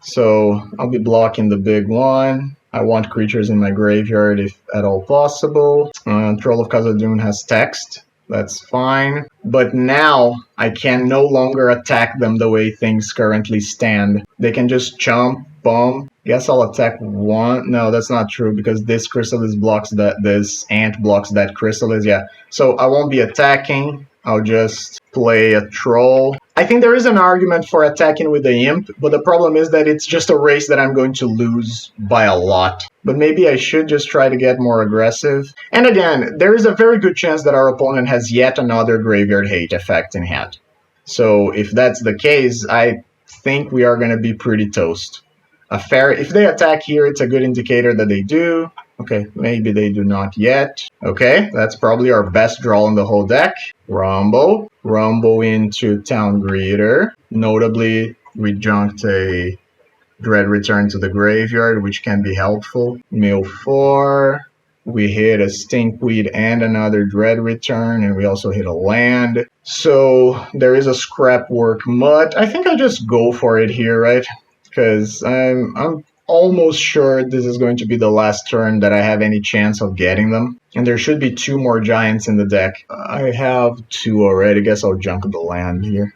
So I'll be blocking the big one. I want creatures in my graveyard if at all possible. Troll of Khazad-dûm has text. That's fine. But now I can no longer attack them the way things currently stand. They can just chump, bomb. Guess I'll attack one. No, that's not true because this Chrysalis blocks that. This ant blocks that Chrysalis. Yeah. So I won't be attacking. I'll just play a troll. I think there is an argument for attacking with the imp, but the problem is that it's just a race that I'm going to lose by a lot. But maybe I should just try to get more aggressive. And again, there is a very good chance that our opponent has yet another Graveyard Hate effect in hand. So if that's the case, I think we are going to be pretty toast. If they attack here, it's a good indicator that they do. Okay, maybe they do not yet. Okay, that's probably our best draw in the whole deck. Rumble into Town Greeter. Notably, we junked a Dread Return to the graveyard, which can be helpful. Mill 4. We hit a Stinkweed and another Dread Return, and we also hit a land. So there is a Scrapwork Mutt. I think I just go for it here, right? Because I'm almost sure this is going to be the last turn that I have any chance of getting them. And there should be 2 more giants in the deck. I have 2 already. Guess I'll junk the land here.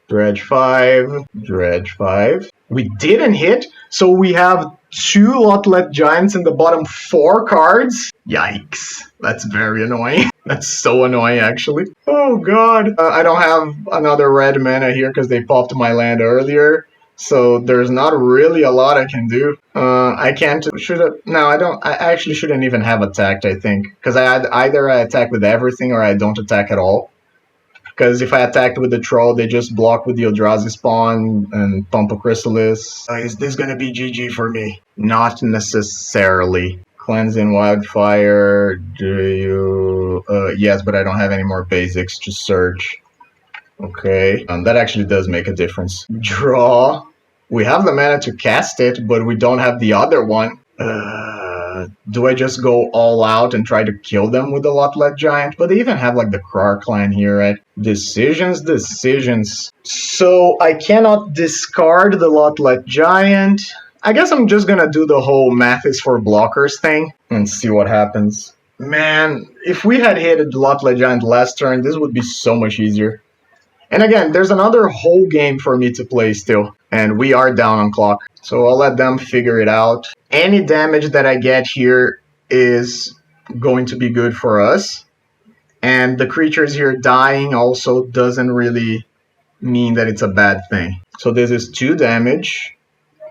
Dredge 5. Dredge 5. We didn't hit, so we have 2 Lotlet giants in the bottom 4 cards. Yikes. That's very annoying. That's so annoying, actually. Oh, God. I don't have another red mana here because they popped my land earlier. So there's not really a lot I can do. I can't. I actually shouldn't even have attacked, I think. Because either I attack with everything or I don't attack at all. Because if I attacked with the troll, they just block with the Eldrazi spawn and pump a Chrysalis. Is this going to be GG for me? Not necessarily. Cleansing Wildfire. Do you... yes, but I don't have any more basics to search. Okay, that actually does make a difference. Draw. We have the mana to cast it, but we don't have the other one. Do I just go all out and try to kill them with the Lotlet Giant? But they even have the Krar clan here, right? Decisions. So I cannot discard the Lotlet Giant. I guess I'm just gonna do the whole math is for blockers thing and see what happens. Man, if we had hit a Lotlet Giant last turn, this would be so much easier. And again, there's another whole game for me to play still, and we are down on clock. So I'll let them figure it out. Any damage that I get here is going to be good for us. And the creatures here dying also doesn't really mean that it's a bad thing. So this is 2 damage.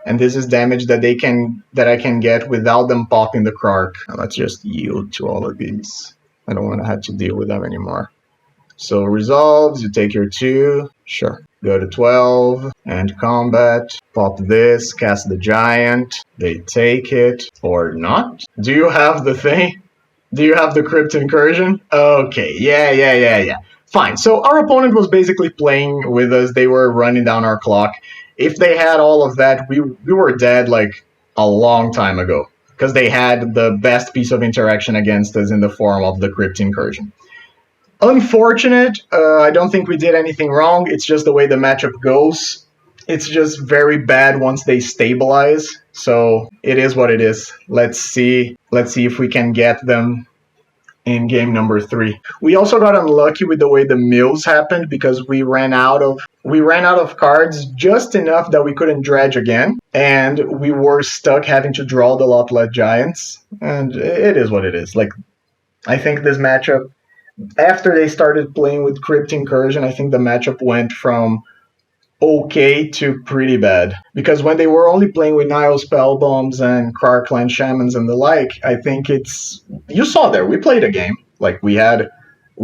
and this is damage that I can get without them popping the Krark. Let's just yield to all of these. I don't want to have to deal with them anymore. So resolves, you take your 2, sure. Go to 12, and combat, pop this, cast the giant, they take it, or not. Do you have the thing? Do you have the Crypt Incursion? Okay, yeah. Fine, so our opponent was basically playing with us, they were running down our clock. If they had all of that, we were dead like a long time ago, because they had the best piece of interaction against us in the form of the Crypt Incursion. Unfortunate, I don't think we did anything wrong, it's just the way the matchup goes. It's just very bad once they stabilize, so it is what it is. Let's see if we can get them in game number 3. We also got unlucky with the way the mills happened because we ran out of cards just enough that we couldn't dredge again, and we were stuck having to draw the Lot-Led Giants, and it is what it is. Like, I think this matchup, after they started playing with Crypt Incursion, I think the matchup went from okay to pretty bad. Because when they were only playing with Nile Spellbombs and Krark-Clan Shamans and the like, I think it's... You saw there, we played a game. Like, we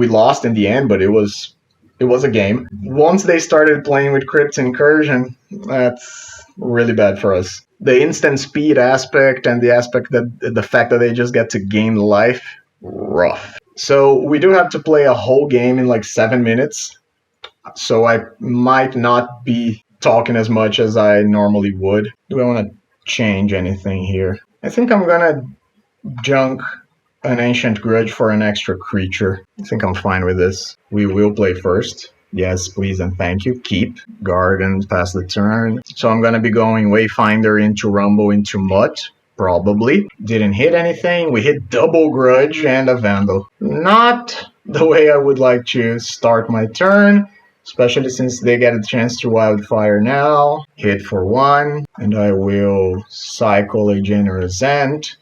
lost in the end, but it was a game. Once they started playing with Crypt Incursion, that's really bad for us. The instant speed aspect and the fact that they just get to gain life, rough. So we do have to play a whole game in like 7 minutes. So I might not be talking as much as I normally would. Do I want to change anything here? I think I'm gonna junk an Ancient Grudge for an extra creature. I think I'm fine with this. We will play first. Yes, please and thank you. Keep. Garden, pass the turn. So I'm gonna be going Wayfinder into Rumble into Mutt. Probably. Didn't hit anything. We hit double Grudge and a Vandal. Not the way I would like to start my turn, especially since they get a chance to Wildfire now. Hit for 1, and I will cycle a Generous End.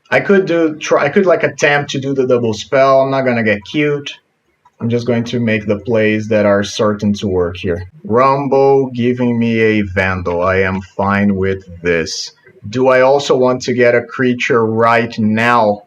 I could attempt to do the double spell. I'm not gonna get cute. I'm just going to make the plays that are certain to work here. Rumble giving me a Vandal. I am fine with this. Do I also want to get a creature right now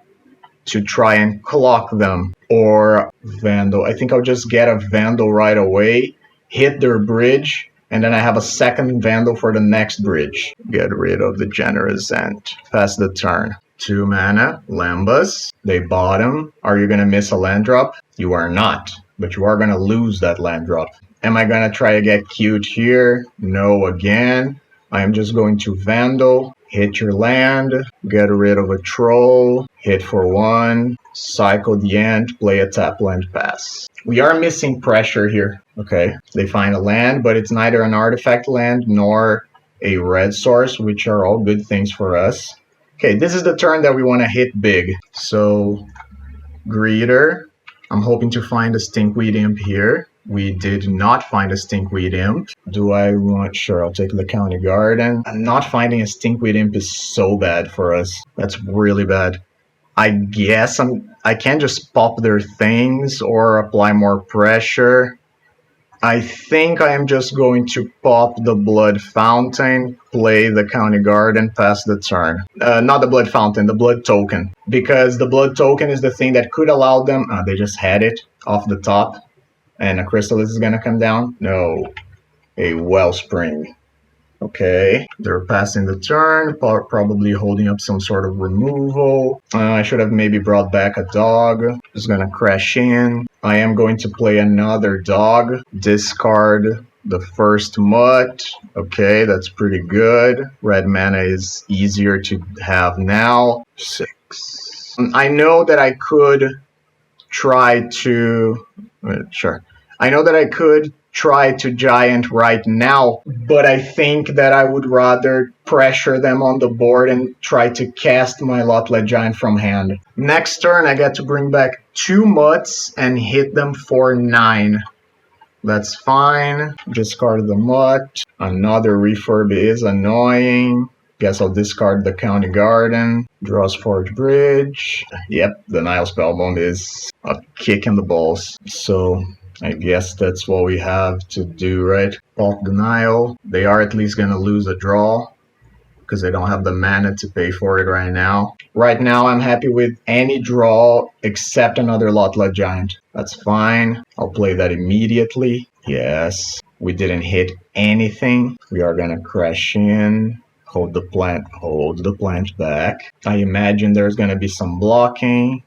to try and clock them? Or Vandal? I think I'll just get a Vandal right away, hit their bridge, and then I have a second Vandal for the next bridge. Get rid of the Generous End. Pass the turn. 2 mana, Lambus. They bottom. Are you going to miss a land drop? You are not, but you are going to lose that land drop. Am I going to try to get cute here? No again. I am just going to Vandal. Hit your land, get rid of a troll, hit for 1, cycle the end, play a tap land pass. We are missing pressure here. Okay, they find a land, but it's neither an artifact land nor a red source, which are all good things for us. Okay, this is the turn that we want to hit big. So, Greeter, I'm hoping to find a Stinkweed Imp here. We did not find a Stinkweed Imp. Do I want... Sure, I'll take the County Garden. Not finding a Stinkweed Imp is so bad for us. That's really bad. I guess I can just pop their things or apply more pressure. I think I am just going to pop the Blood Fountain, play the County Garden, pass the turn. Not the Blood Fountain, the Blood Token. Because the Blood Token is the thing that could allow them... they just had it off the top. And a Chrysalis is gonna come down? No. A Wellspring. Okay. They're passing the turn, probably holding up some sort of removal. I should have maybe brought back a dog. Just gonna crash in. I am going to play another dog. Discard the first Mutt. Okay, that's pretty good. Red mana is easier to have now. 6. I know that I could try to... Sure. I know that I could try to Giant right now, but I think that I would rather pressure them on the board and try to cast my Lot-Led Giant from hand. Next turn, I get to bring back 2 Mutts and hit them for 9. That's fine. Discard the Mutt. Another Refurb is annoying. Guess I'll discard the County Garden. Draws Forge Bridge. Yep, the Nile Spellbomb is a kick in the balls. So I guess that's what we have to do, right? Pop the Nile. They are at least going to lose a draw. because I don't have the mana to pay for it right now. Right now, I'm happy with any draw except another Lotla Giant. That's fine. I'll play that immediately. Yes. We didn't hit anything. We are gonna crash in. Hold the plant back. I imagine there's gonna be some blocking.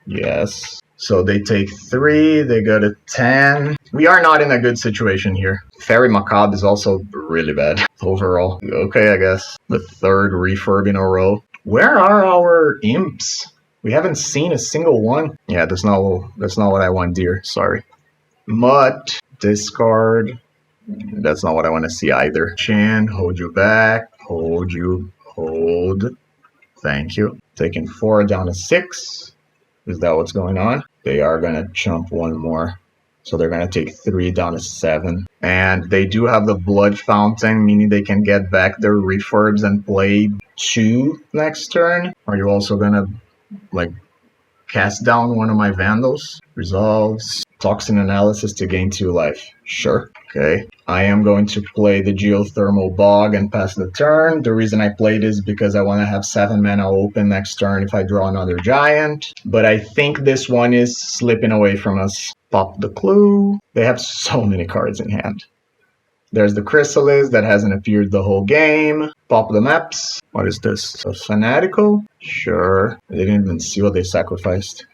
Yes. So they take 3, they go to 10. We are not in a good situation here. Fairy Macabre is also really bad overall. Okay, I guess. The 3rd refurb in a row. Where are our imps? We haven't seen a single one. Yeah, that's not what I want, dear. Sorry. Mutt, discard. That's not what I want to see either. Chin, hold you back. Hold. Thank you. Taking 4 down to 6. Is that what's going on? They are going to chump 1 more. So they're going to take 3 down to 7. And they do have the Blood Fountain, meaning they can get back their refurbs and play 2 next turn. Are you also going to, like, cast down one of my Vandals? Resolves. Toxin Analysis to gain 2 life. Sure. Okay. I am going to play the Geothermal Bog and pass the turn. The reason I played is because I want to have 7 mana open next turn if I draw another Giant. But I think this one is slipping away from us. Pop the Clue. They have so many cards in hand. There's the Chrysalis that hasn't appeared the whole game. Pop the Maps. What is this? A Fanatical? Sure. They didn't even see what they sacrificed.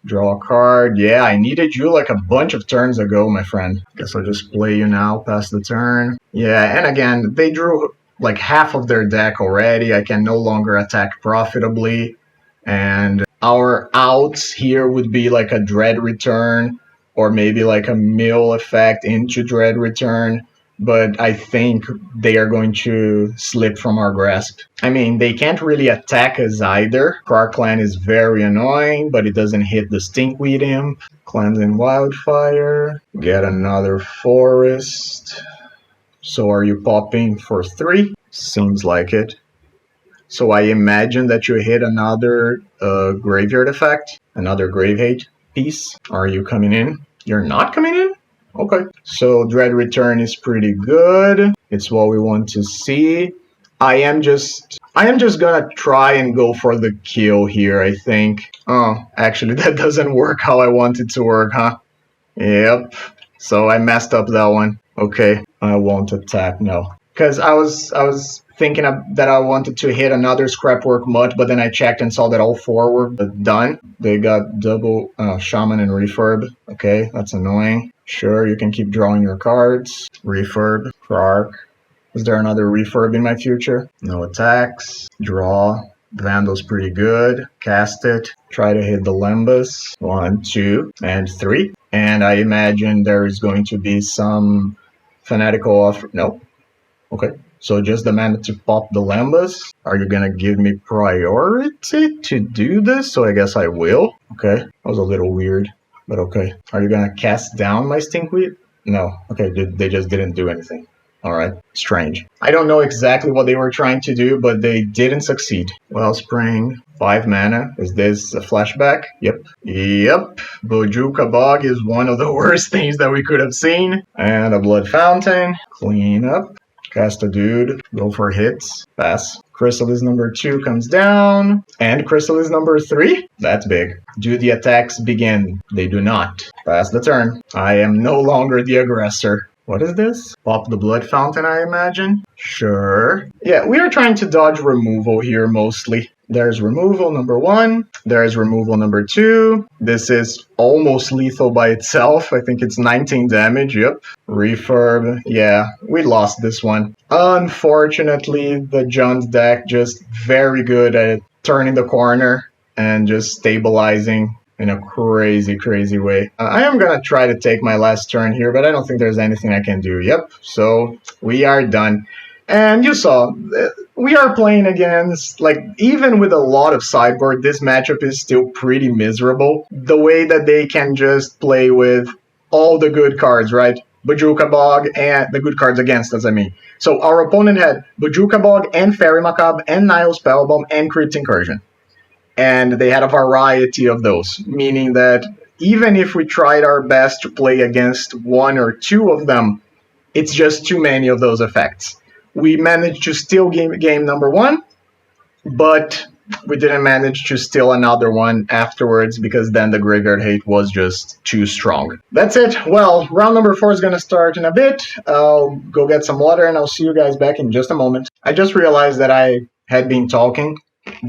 Draw a card. Yeah, I needed you like a bunch of turns ago, my friend. Guess I'll just play you now, pass the turn. Yeah, and again, they drew like half of their deck already. I can no longer attack profitably. And our outs here would be like a Dread Return, or maybe like a mill effect into Dread Return. But I think they are going to slip from our grasp. I mean, they can't really attack us either. Clan is very annoying, but it doesn't hit the Stinkweed Imp. Cleansing Wildfire. Get another Forest. So are you popping for 3? Seems like it. So I imagine that you hit another Graveyard effect. Another Grave Hate piece. Are you coming in? You're not coming in? Okay, so Dread Return is pretty good. It's what we want to see. I am just gonna try and go for the kill here, I think. Oh, actually that doesn't work how I want it to work, huh? Yep. So I messed up that one. Okay, I won't attack, no. Because I was thinking that I wanted to hit another Scrapwork Mutt, but then I checked and saw that all 4 were done. They got double Shaman and Refurb. Okay, that's annoying. Sure, you can keep drawing your cards. Refurb, Krark. Is there another Refurb in my future? No attacks. Draw. Vandal's pretty good. Cast it. Try to hit the Lembas. 1, 2, and 3. And I imagine there is going to be some Fanatical offer. No. Okay. So just the mana to pop the Lembas. Are you gonna give me priority to do this? So I guess I will. Okay. That was a little weird. But okay. Are you gonna cast down my Stinkweed? No. Okay, they just didn't do anything. Alright. Strange. I don't know exactly what they were trying to do, but they didn't succeed. Wellspring. 5 mana. Is this a flashback? Yep. Yep. Bojuka Bog is one of the worst things that we could have seen. And a Blood Fountain. Clean up. Cast a dude. Go for hits. Pass. Chrysalis number 2 comes down. And Chrysalis number 3? That's big. Do the attacks begin? They do not. Pass the turn. I am no longer the aggressor. What is this? Pop the Blood Fountain, I imagine? Sure. Yeah, we are trying to dodge removal here mostly. There's removal number 1. There's removal number 2. This is almost lethal by itself. I think it's 19 damage. Yep. Refurb. Yeah, we lost this one. Unfortunately, the John's deck just very good at turning the corner and just stabilizing in a crazy way. I am gonna try to take my last turn here, but I don't think there's anything I can do. Yep, so we are done. And you saw, we are playing against, like, even with a lot of sideboard, this matchup is still pretty miserable. The way that they can just play with all the good cards, right? Bojuka Bog and the good cards against us, I mean. So our opponent had Bojuka Bog and Fairy Macabre and Nile Spellbomb and Crypt Incursion. And they had a variety of those, meaning that even if we tried our best to play against 1 or 2 of them, it's just too many of those effects. We managed to steal game number 1, but we didn't manage to steal another one afterwards because then the graveyard hate was just too strong. That's it. Well, round number 4 is going to start in a bit. I'll go get some water and I'll see you guys back in just a moment. I just realized that I had been talking,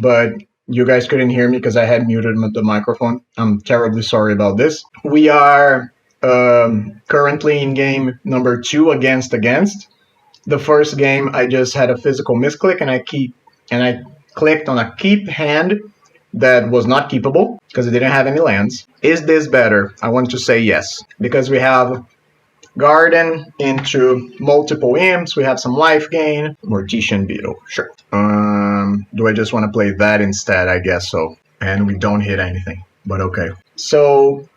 but you guys couldn't hear me because I had muted the microphone. I'm terribly sorry about this. We are currently in game number 2 against. The first game I just had a physical misclick and I clicked on a keep hand that was not keepable because it didn't have any lands. Is this better? I want to say yes, because we have garden into multiple imps, we have some life gain, Mortician Beetle, sure. Do I just want to play that instead? I guess so. And we don't hit anything, but okay. So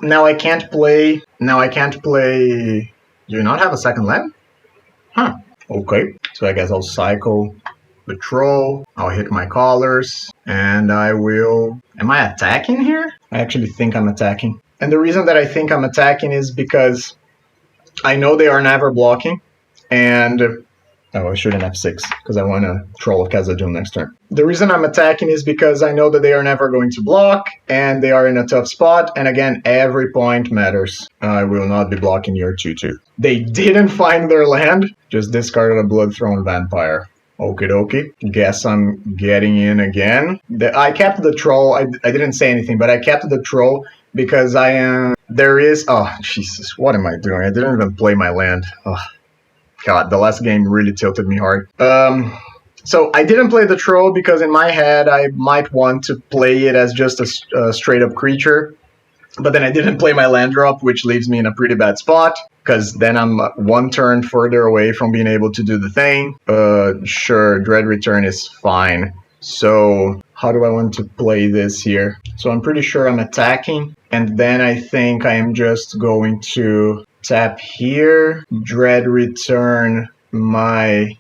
now I can't play. Do you not have a second land? Huh. Okay. So I guess I'll cycle the troll, I'll hit my collars, and I will... Am I attacking here? I actually think I'm attacking. And the reason that I think I'm attacking is because I know they are never blocking, and... Oh, I shouldn't have 6, because I want to troll a Khazad-dûm next turn. The reason I'm attacking is because I know that they are never going to block, and they are in a tough spot, and again, every point matters. I will not be blocking your 2/2. They didn't find their land, just discarded a Bloodthrown Vampire. Okie dokie. Guess I'm getting in again. I kept the troll. I didn't say anything, but I kept the troll because I am... There is... Oh, Jesus. What am I doing? I didn't even play my land. Oh, God, the last game really tilted me hard. So I didn't play the troll because in my head I might want to play it as just a straight-up creature. But then I didn't play my land drop, which leaves me in a pretty bad spot, because then I'm 1 turn further away from being able to do the thing. Sure, Dread Return is fine. So how do I want to play this here? So I'm pretty sure I'm attacking, and then I think I am just going to tap here, Dread Return my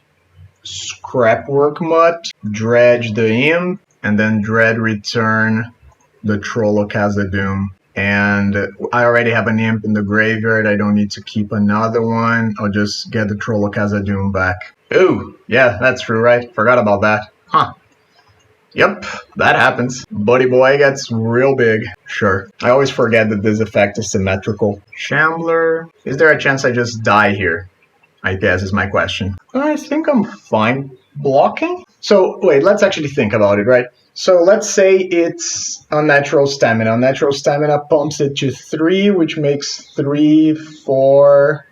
Scrapwork Mutt, Dredge the Imp, and then Dread Return the Troll of Khazad-dûm. And I already have an imp in the graveyard. I don't need to keep another one. I'll just get the Troll of Khazad-dûm back. Ooh, yeah, that's true, right? Forgot about that. Huh. Yep, that happens. Buddy boy gets real big. Sure. I always forget that this effect is symmetrical. Shambler. Is there a chance I just die here? I guess is my question. I think I'm fine blocking. So, wait, let's actually think about it, right? So let's say it's Unnatural Stamina. Unnatural Stamina pumps it to 3, which makes 3, 4,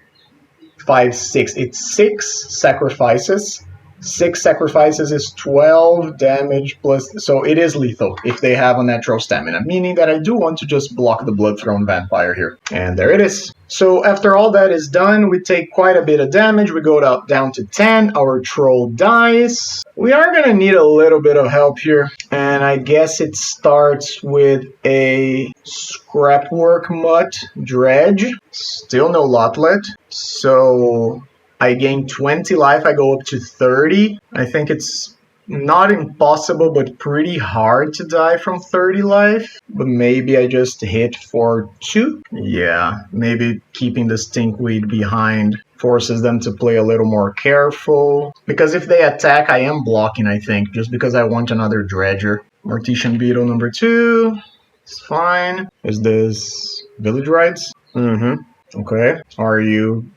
5, 6. It's 6 sacrifices. 6 sacrifices is 12 damage plus... So it is lethal if they have Unnatural Stamina, meaning that I do want to just block the Bloodthrown Vampire here. And there it is. So after all that is done, we take quite a bit of damage. We go down to 10. Our troll dies. We are going to need a little bit of help here. And I guess it starts with a Scrapwork Mutt Dredge. Still no Lotlet. So I gain 20 life. I go up to 30. I think it's not impossible, but pretty hard to die from 30 life. But maybe I just hit for 2. Yeah, maybe keeping the Stinkweed behind forces them to play a little more careful. Because if they attack, I am blocking, I think, just because I want another Dredger. Mortician Beetle number 2. It's fine. Is this Village Rites? Mm-hmm. Okay. Are you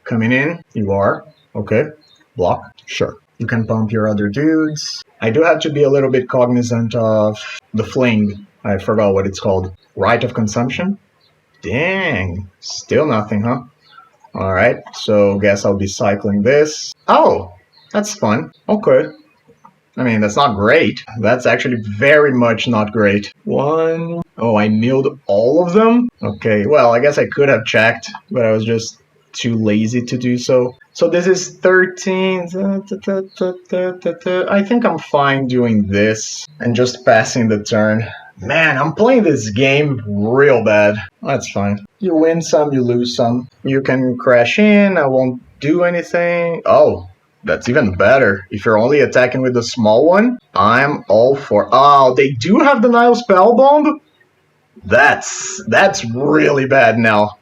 coming in? You are. Okay. Block? Sure. You can pump your other dudes. I do have to be a little bit cognizant of the fling. I forgot what it's called. Rite of Consumption? Dang. Still nothing, huh? Alright, so guess I'll be cycling this. Oh, that's fun. Okay. I mean, that's not great. That's actually very much not great. 1. Oh, I milled all of them? Okay, well, I guess I could have checked, but I was just too lazy to do so. So this is 13. I think I'm fine doing this and just passing the turn. Man, I'm playing this game real bad. That's fine. You win some, you lose some. You can crash in, I won't do anything. Oh, that's even better. If you're only attacking with the small one, I'm all for... Oh, they do have the Nile Spellbomb? That's really bad now.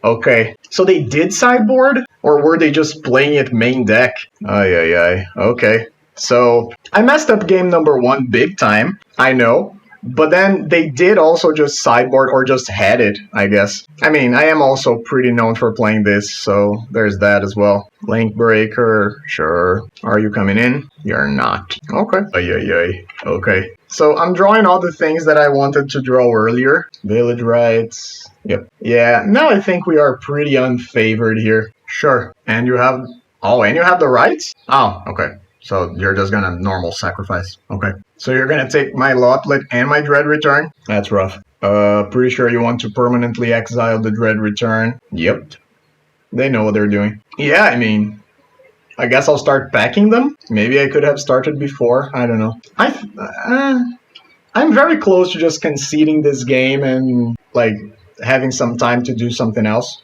Okay. So they did sideboard? Or were they just playing it main deck? Ay. Okay. So I messed up game number 1 big time. I know. But then they did also just sideboard or just had it, I guess. I mean, I am also pretty known for playing this, so there's that as well. Link Breaker, sure. Are you coming in? You're not. Okay. Ay. Okay. So I'm drawing all the things that I wanted to draw earlier. Village rights. Yep. Yeah, now I think we are pretty unfavored here. Sure. And you have... Oh, and you have the rights? Oh, okay. So you're just gonna normal sacrifice. Okay. So you're gonna take my Lotlet and my Dread Return? That's rough. Pretty sure you want to permanently exile the Dread Return. Yep. They know what they're doing. Yeah, I mean... I guess I'll start packing them? Maybe I could have started before. I don't know. I'm very close to just conceding this game and, like, having some time to do something else.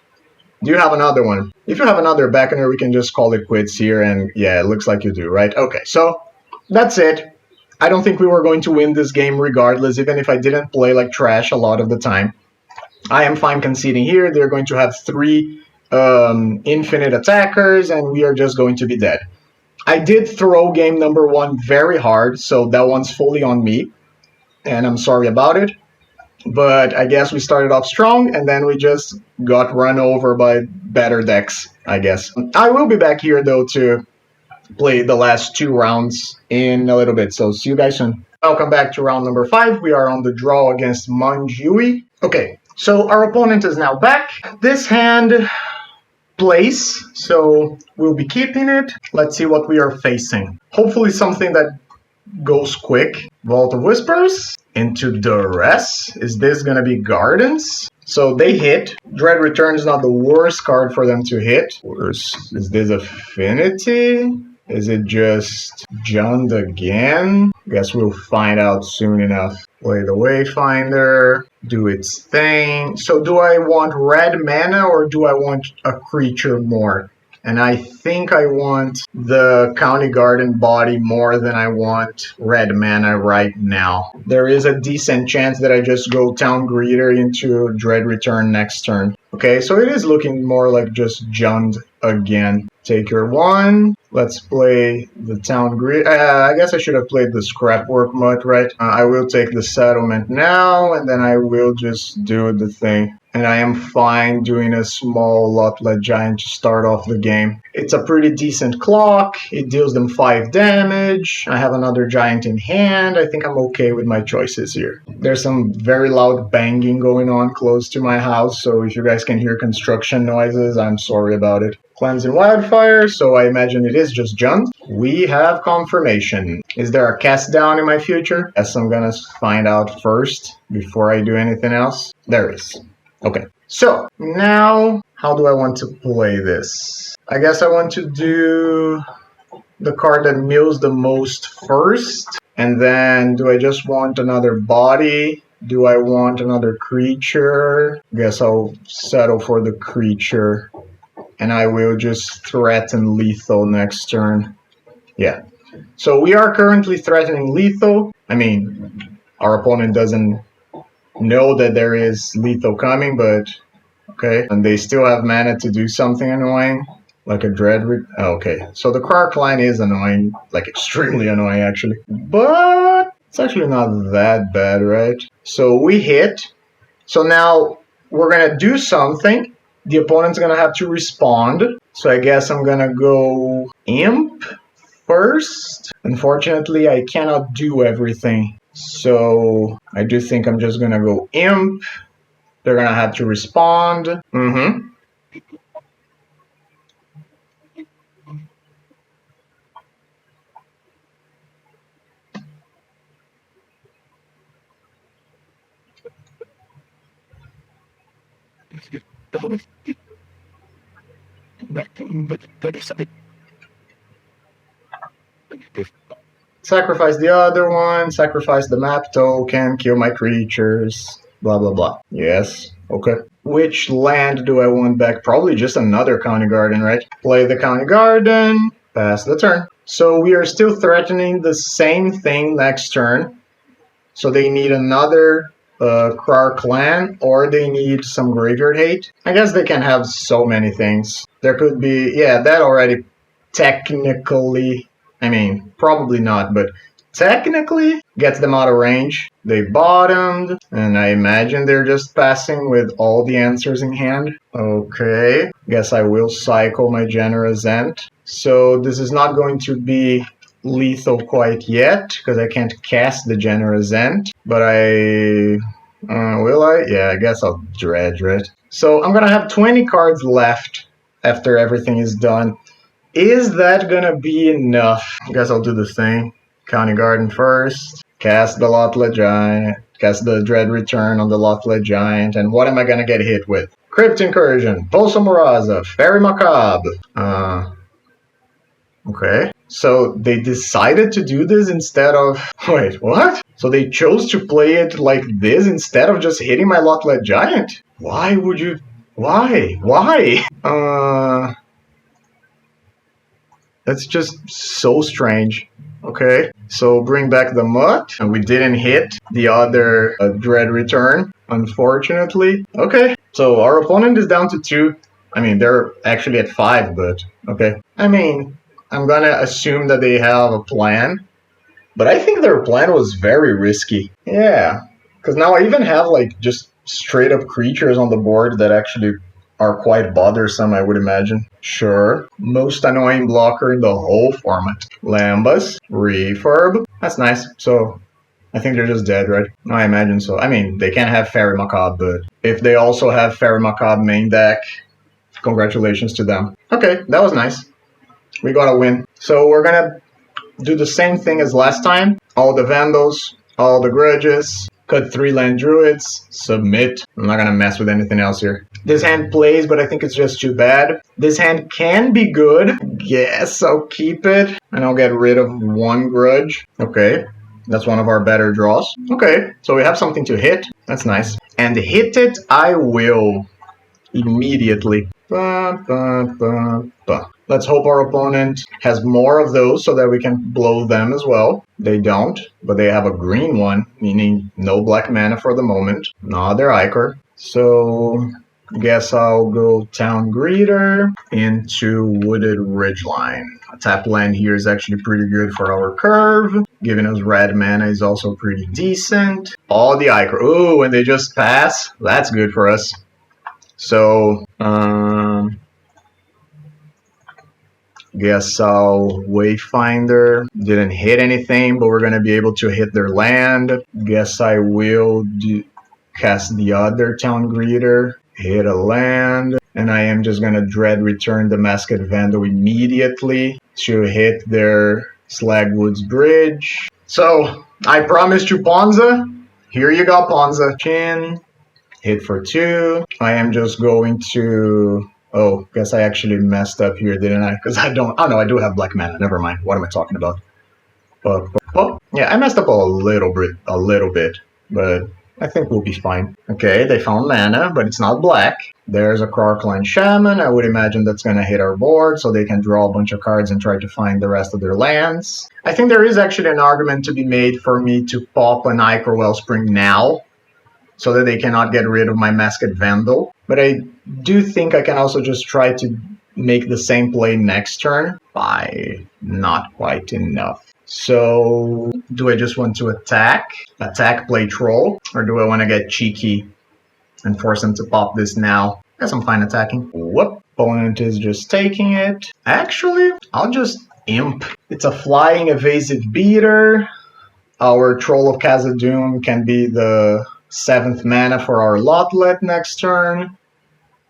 Do you have another one? If you have another Beckoner, we can just call it quits here, and yeah, it looks like you do, right? Okay, so that's it. I don't think we were going to win this game regardless, even if I didn't play like trash a lot of the time. I am fine conceding here. They're going to have 3 infinite attackers, and we are just going to be dead. I did throw game number 1 very hard, so that one's fully on me, and I'm sorry about it. But I guess we started off strong, and then we just got run over by better decks, I guess. I will be back here, though, to play the last 2 rounds in a little bit, so see you guys soon. Welcome back to round number 5. We are on the draw against Manjyui. Okay, so our opponent is now back. This hand plays, so we'll be keeping it. Let's see what we are facing. Hopefully something that goes quick. Vault of Whispers into Duress. Is this gonna be Gardens? So they hit. Dread Return is not the worst card for them to hit. Is this Affinity? Is it just Jund again? Guess we'll find out soon enough. Play the Wayfinder, do its thing. So do I want red mana or do I want a creature more? And I think I want the County Garden body more than I want red mana right now. There is a decent chance that I just go Town Greeter into Dread Return next turn. Okay, so it is looking more like just Jund again. Take your 1. Let's play the Town Greeter. I guess I should have played the Scrapwork Mutt, right? I will take the Settlement now, and then I will just do the thing. And I am fine doing a small Lotlet Giant to start off the game. It's a pretty decent clock. It deals them 5 damage. I have another Giant in hand. I think I'm okay with my choices here. There's some very loud banging going on close to my house, so if you guys can hear construction noises, I'm sorry about it. Cleansing Wildfire, so I imagine it is just Jund. We have confirmation. Is there a cast down in my future? Guess I'm gonna find out first before I do anything else. There is. Okay, so now how do I want to play this? I guess I want to do the card that mills the most first. And then do I just want another body? Do I want another creature? Guess I'll settle for the creature. And I will just threaten lethal next turn. Yeah. So we are currently threatening lethal. I mean, our opponent doesn't know that there is lethal coming, but okay. And they still have mana to do something annoying, like a Dread. Okay, so the Krark line is annoying, like extremely annoying actually. But it's actually not that bad, right? So we hit. So now we're gonna do something. The opponent's gonna have to respond. So I guess I'm gonna go Imp first. Unfortunately, I cannot do everything. So I do think I'm just gonna go Imp. They're gonna have to respond. Sacrifice the other one, sacrifice the map token, kill my creatures, blah blah blah. Yes, okay. Which land do I want back? Probably just another County Garden, right? Play the County Garden, pass the turn. So we are still threatening the same thing next turn. So they need another Krar clan, or they need some graveyard hate. I guess they can have so many things. There could be, yeah, that already technically, I mean, probably not, but technically gets them out of range. They bottomed, and I imagine they're just passing with all the answers in hand. Okay, guess I will cycle my Generous Ent. So this is not going to be lethal quite yet, because I can't cast the Generous Ent, but will I? Yeah, I guess I'll Dredge it. So I'm gonna have 20 cards left after everything is done. Is that gonna be enough? I guess I'll do the thing. County Garden first. Cast the Lotless Giant. Cast the Dread Return on the Lotless Giant. And what am I gonna get hit with? Crypt Incursion. Pulse Moraza. Fairy Macabre. Okay. So they decided to do this instead of... Wait, what? So they chose to play it like this instead of just hitting my Lotless Giant? Why would you... Why? Why? That's just so strange. Okay, so bring back the Mutt, and we didn't hit the other Dread Return, unfortunately. Okay, so our opponent is down to 2. I mean, they're actually at 5, but okay. I mean, I'm gonna assume that they have a plan, but I think their plan was very risky. Yeah, because now I even have like just straight up creatures on the board that actually are quite bothersome, I would imagine. Sure. Most annoying blocker in the whole format. Lambus. Refurb. That's nice. So, I think they're just dead, right? No, I imagine so. I mean, they can't have Fairy Macabre, but if they also have Fairy Macabre main deck, congratulations to them. Okay, that was nice. We got a win. So, we're gonna do the same thing as last time. All the Vandals, all the Grudges, cut 3 land druids, submit. I'm not gonna mess with anything else here. This hand plays, but I think it's just too bad. This hand can be good. Guess I'll keep it, and I'll get rid of 1 grudge. Okay, that's one of our better draws. Okay, so we have something to hit. That's nice. And hit it I will. Immediately. Ba, ba, ba, ba. Let's hope our opponent has more of those so that we can blow them as well. They don't, but they have a green one, meaning no black mana for the moment. Another Ichor. So, guess I'll go Town Greeter into Wooded Ridgeline. A tap land here is actually pretty good for our curve. Giving us red mana is also pretty decent. All the Ichor. Ooh, and they just pass. That's good for us. So, guess I'll Wayfinder. Didn't hit anything, but we're going to be able to hit their land. Guess I will cast the other Town Greeter. Hit a land. And I am just going to Dread Return the Masked Vandal immediately to hit their Slagwoods Bridge. So, I promised you Ponza. Here you go, Ponza. Chin. Hit for 2. I am just going to... Oh, guess I actually messed up here, didn't I? Because I don't... Oh, no, I do have black mana. Never mind. What am I talking about? Oh, yeah, I messed up a little bit. But I think we'll be fine. Okay, they found mana, but it's not black. There's a Krarkline Shaman. I would imagine that's going to hit our board, so they can draw a bunch of cards and try to find the rest of their lands. I think there is actually an argument to be made for me to pop an Ichor Wellspring now, so that they cannot get rid of my Masked Vandal. But I do think I can also just try to make the same play next turn by not quite enough. So, do I just want to attack, play Troll, or do I want to get cheeky and force them to pop this now? Guess I'm fine attacking. Whoop, opponent is just taking it. Actually, I'll just Imp. It's a flying evasive beater. Our Troll of Khazad-dûm can be the 7th mana for our Lotlet next turn.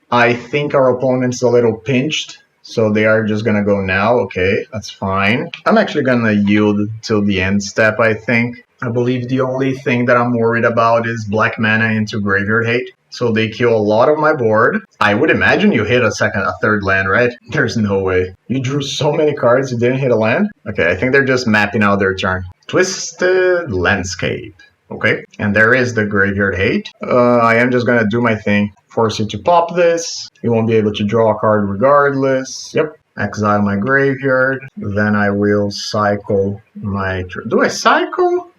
I think our opponent's a little pinched, so they are just gonna go now. Okay, that's fine. I'm actually gonna yield till the end step, I think. I believe the only thing that I'm worried about is black mana into Graveyard Hate. So they kill a lot of my board. I would imagine you hit a 3rd land, right? There's no way. You drew so many cards, you didn't hit a land? Okay, I think they're just mapping out their turn. Twisted Landscape. Okay, and there is the Graveyard Hate. I am just gonna do my thing. Force you to pop this. You won't be able to draw a card regardless. Yep. Exile my graveyard. Then I will cycle my... Do I cycle?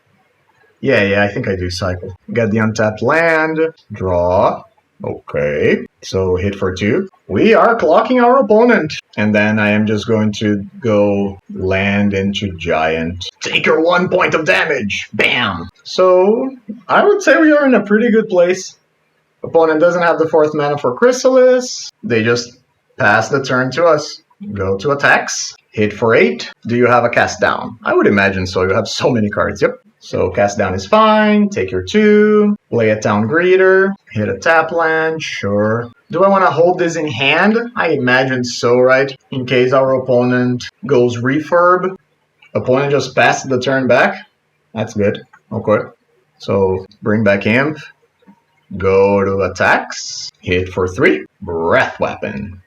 Yeah, I think I do cycle. Get the untapped land, draw. Okay, so hit for 2. We are clocking our opponent. And then I am just going to go land into giant. Take your 1 point of damage. Bam! So I would say we are in a pretty good place. Opponent doesn't have the 4th mana for Chrysalis. They just pass the turn to us. Go to attacks. Hit for 8. Do you have a cast down? I would imagine so. You have so many cards. Yep. So cast down is fine. Take your 2. Play a town greeter. Hit a tap land. Sure. Do I want to hold this in hand? I imagine so, right? In case our opponent goes refurb. Opponent just passes the turn back. That's good. Okay. So bring back Imp. Go to attacks. Hit for 3. Breath weapon.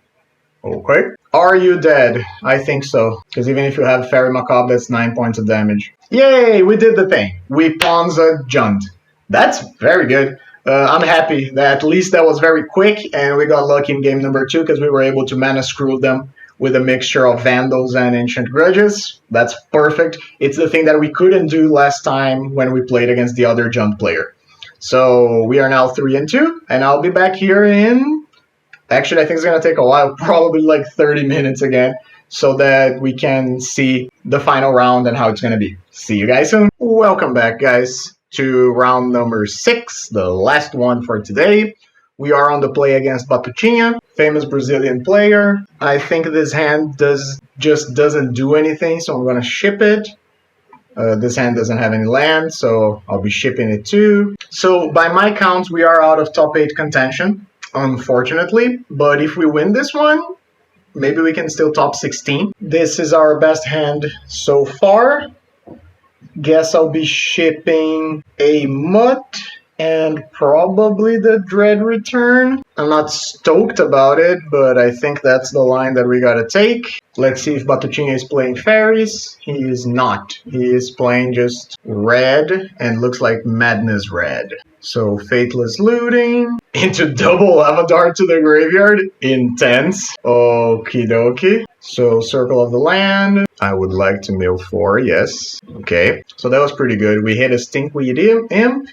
Okay. Are you dead? I think so. Because even if you have Fairy Macabre, that's 9 points of damage. Yay! We did the thing. We Ponza Junt. That's very good. I'm happy that at least that was very quick and we got lucky in game number 2 because we were able to mana screw them with a mixture of Vandals and Ancient Grudges. That's perfect. It's the thing that we couldn't do last time when we played against the other Junt player. So we are now 3-2 and I'll be back here in... Actually, I think it's going to take a while, probably like 30 minutes again, so that we can see the final round and how it's going to be. See you guys soon. Welcome back, guys, to round number 6, the last one for today. We are on the play against Batutinha, famous Brazilian player. I think this hand just doesn't do anything, so I'm going to ship it. This hand doesn't have any land, so I'll be shipping it too. So by my count, we are out of top 8 contention. Unfortunately, but if we win this one, maybe we can still top 16. This is our best hand so far. Guess I'll be shipping a Mutt and probably the Dredge return. I'm not stoked about it, but I think that's the line that we gotta take. Let's see if Batutinha is playing fairies. He is not. He is playing just red and looks like Madness Red. So Faithless Looting into double Lava Dart to the graveyard. Intense. Okie dokie. So Circle of the Land. I would like to mill 4, yes. Okay. So that was pretty good. We hit a Stinkweed Imp.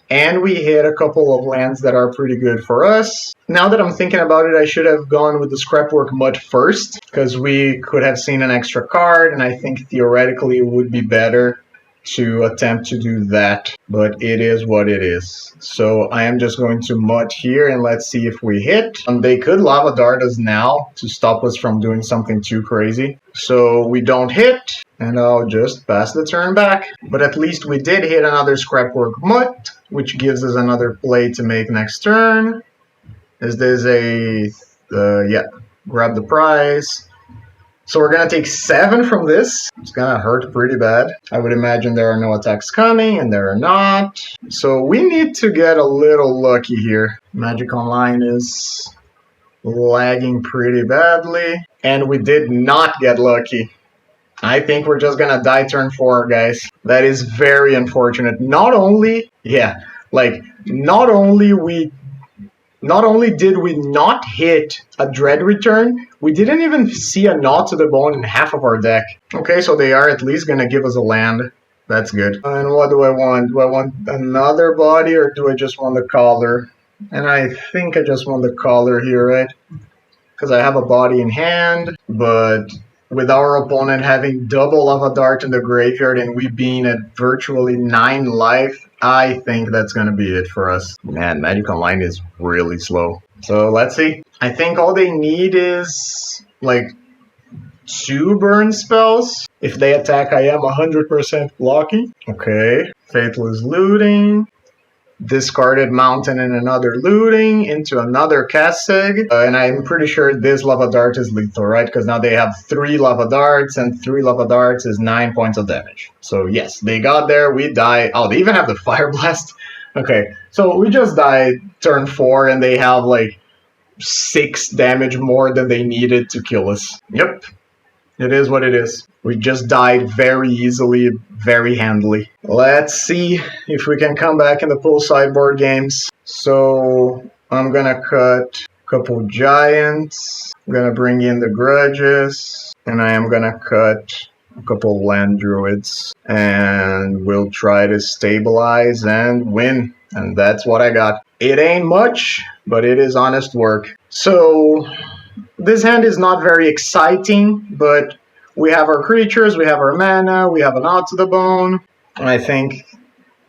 And we hit a couple of lands that are pretty good for us. Now that I'm thinking about it, I should have gone with the Scrapwork Mud first, because we could have seen an extra card, and I think theoretically it would be better to attempt to do that. But it is what it is. So I am just going to Mud here, and let's see if we hit. They could Lava Dart us now to stop us from doing something too crazy. So we don't hit, and I'll just pass the turn back. But at least we did hit another Scrapwork Mutt, which gives us another play to make next turn. Is this a... yeah, grab the prize. So we're going to take 7 from this. It's going to hurt pretty bad. I would imagine there are no attacks coming, and there are not. So we need to get a little lucky here. Magic Online is lagging pretty badly. And we did not get lucky. I think we're just gonna die turn 4, guys. That is very unfortunate. Not only did we not hit a Dredge return, we didn't even see a Gnaw to the Bone in half of our deck. Okay, so they are at least gonna give us a land. That's good. And what do I want? Do I want another body, or do I just want the collar? And I think I just want the collar here, right? Because I have a body in hand, but with our opponent having double Lava Dart in the graveyard and we being at virtually 9 life, I think that's going to be it for us. Man, Magic Online is really slow. So let's see. I think all they need is like 2 burn spells. If they attack, I am 100% blocking. Okay. Faithless Looting. Discarded Mountain and another Looting into another Casseg. And I'm pretty sure this Lava Dart is lethal, right? Because now they have 3 Lava Darts, and 3 Lava Darts is 9 points of damage. So yes, they got there, we die. Oh, they even have the Fire Blast. Okay, so we just died turn 4, and they have like 6 damage more than they needed to kill us. Yep. It is what it is. We just died very easily, very handily. Let's see if we can come back in the pool sideboard games. So I'm gonna cut a couple giants. I'm gonna bring in the grudges. And I am gonna cut a couple land druids, and we'll try to stabilize and win. And that's what I got. It ain't much, but it is honest work. So this hand is not very exciting, but we have our creatures, we have our mana, we have an Knot to the Bone. I think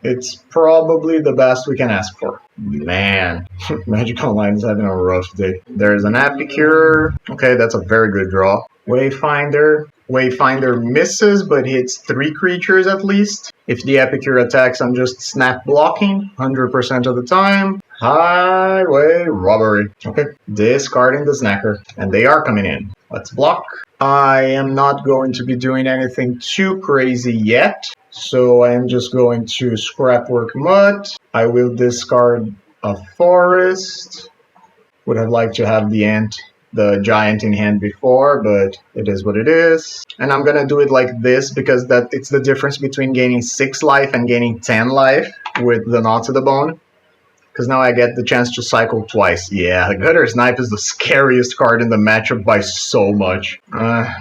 it's probably the best we can ask for. Man, Magic Online is having a rough day. There's an Epicure. Okay, that's a very good draw. Wayfinder. Wayfinder misses, but hits 3 creatures at least. If the Epicure attacks, I'm just snap blocking 100% of the time. Highway robbery. Okay, discarding the Snacker. And they are coming in. Let's block. I am not going to be doing anything too crazy yet. So I am just going to Scrapwork Mud. I will discard a Forest. Would have liked to have the Giant in hand before, but it is what it is. And I'm gonna do it like this because it's the difference between gaining 6 life and gaining 10 life with the Knot to the Bone. Because now I get the chance to cycle twice. Yeah, Gutter's Knife is the scariest card in the matchup by so much.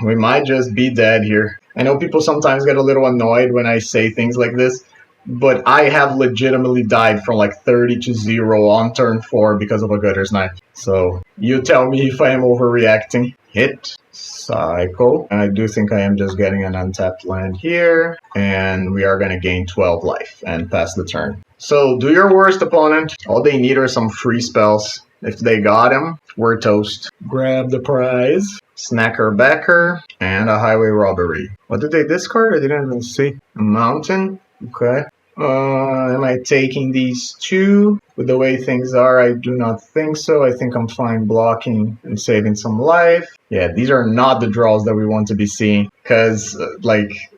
We might just be dead here. I know people sometimes get a little annoyed when I say things like this, but I have legitimately died from like 30 to 0 on turn 4 because of a Gutter's Knife. So you tell me if I am overreacting. Hit. Cycle. And I do think I am just getting an untapped land here. And we are going to gain 12 life and pass the turn. So do your worst, opponent. All they need are some free spells. If they got him, we're toast. Grab the prize. Snacker Backer. And a Highway Robbery. What did they discard? I didn't even see. A Mountain. Okay. Am I taking these 2? With the way things are, I do not think so. I think I'm fine blocking and saving some life. Yeah, these are not the draws that we want to be seeing. Because,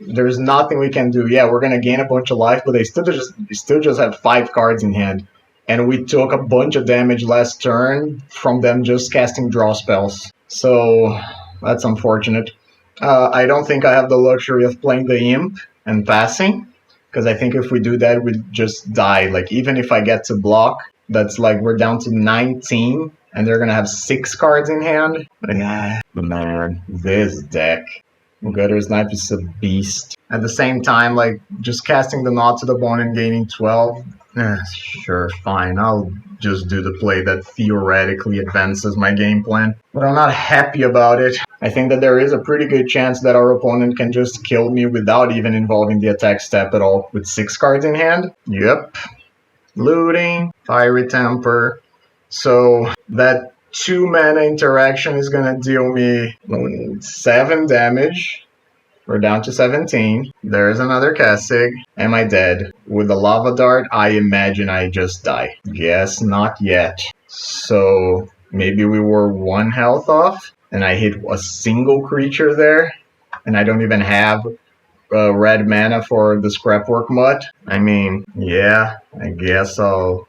there's nothing we can do. Yeah, we're going to gain a bunch of life, but they still just have 5 cards in hand. And we took a bunch of damage last turn from them just casting draw spells. So, that's unfortunate. I don't think I have the luxury of playing the Imp and passing. Because I think if we do that, we'd just die. Like, even if I get to block, that's like we're down to 19, and they're going to have 6 cards in hand. But man, this deck. Gutter's Knife is a beast. At the same time, like, just casting the Knot to the Bone and gaining 12, sure, fine. I'll just do the play that theoretically advances my game plan. But I'm not happy about it. I think that there is a pretty good chance that our opponent can just kill me without even involving the attack step at all. With 6 cards in hand. Yep. Looting. Fiery Temper. So that 2 mana interaction is gonna deal me 7 damage. We're down to 17. There's another Kessig. Am I dead? With the Lava Dart, I imagine I just die. Guess not yet. So maybe we were 1 health off, and I hit a single creature there, and I don't even have red mana for the Scrapwork Mud. I mean, yeah, I guess I'll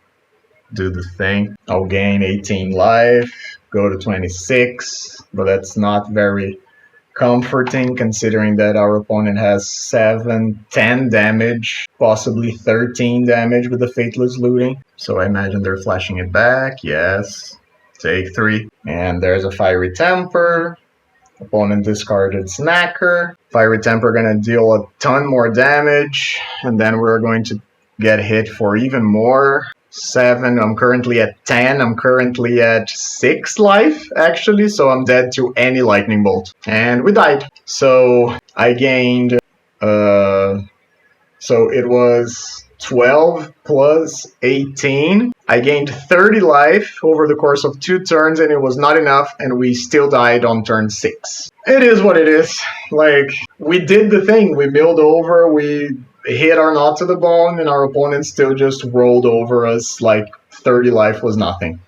do the thing. I'll gain 18 life, go to 26, but that's not very comforting considering that our opponent has 10 damage, possibly 13 damage with the Fateless Looting. So I imagine they're flashing it back. Yes. Take 3. And there's a Fiery Temper. Opponent discarded Snacker. Fiery Temper gonna deal a ton more damage. And then we're going to get hit for even more. 7. I'm currently at 10. I'm currently at 6 life, actually. So I'm dead to any lightning bolt. And we died. So I gained... so it was 12 plus 18. I gained 30 life over the course of 2 turns, and it was not enough, and we still died on turn 6. It is what it is. Like, we did the thing. We milled over, we hit our Knot to the Bone, and our opponent still just rolled over us like 30 life was nothing.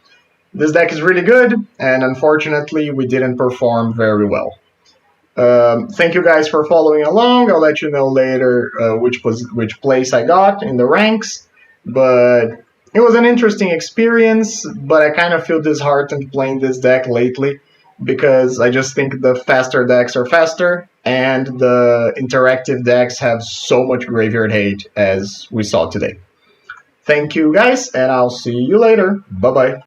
This deck is really good, and unfortunately, we didn't perform very well. Thank you guys for following along. I'll let you know later which place I got in the ranks, but it was an interesting experience, but I kind of feel disheartened playing this deck lately because I just think the faster decks are faster and the interactive decks have so much graveyard hate as we saw today. Thank you guys, and I'll see you later. Bye-bye.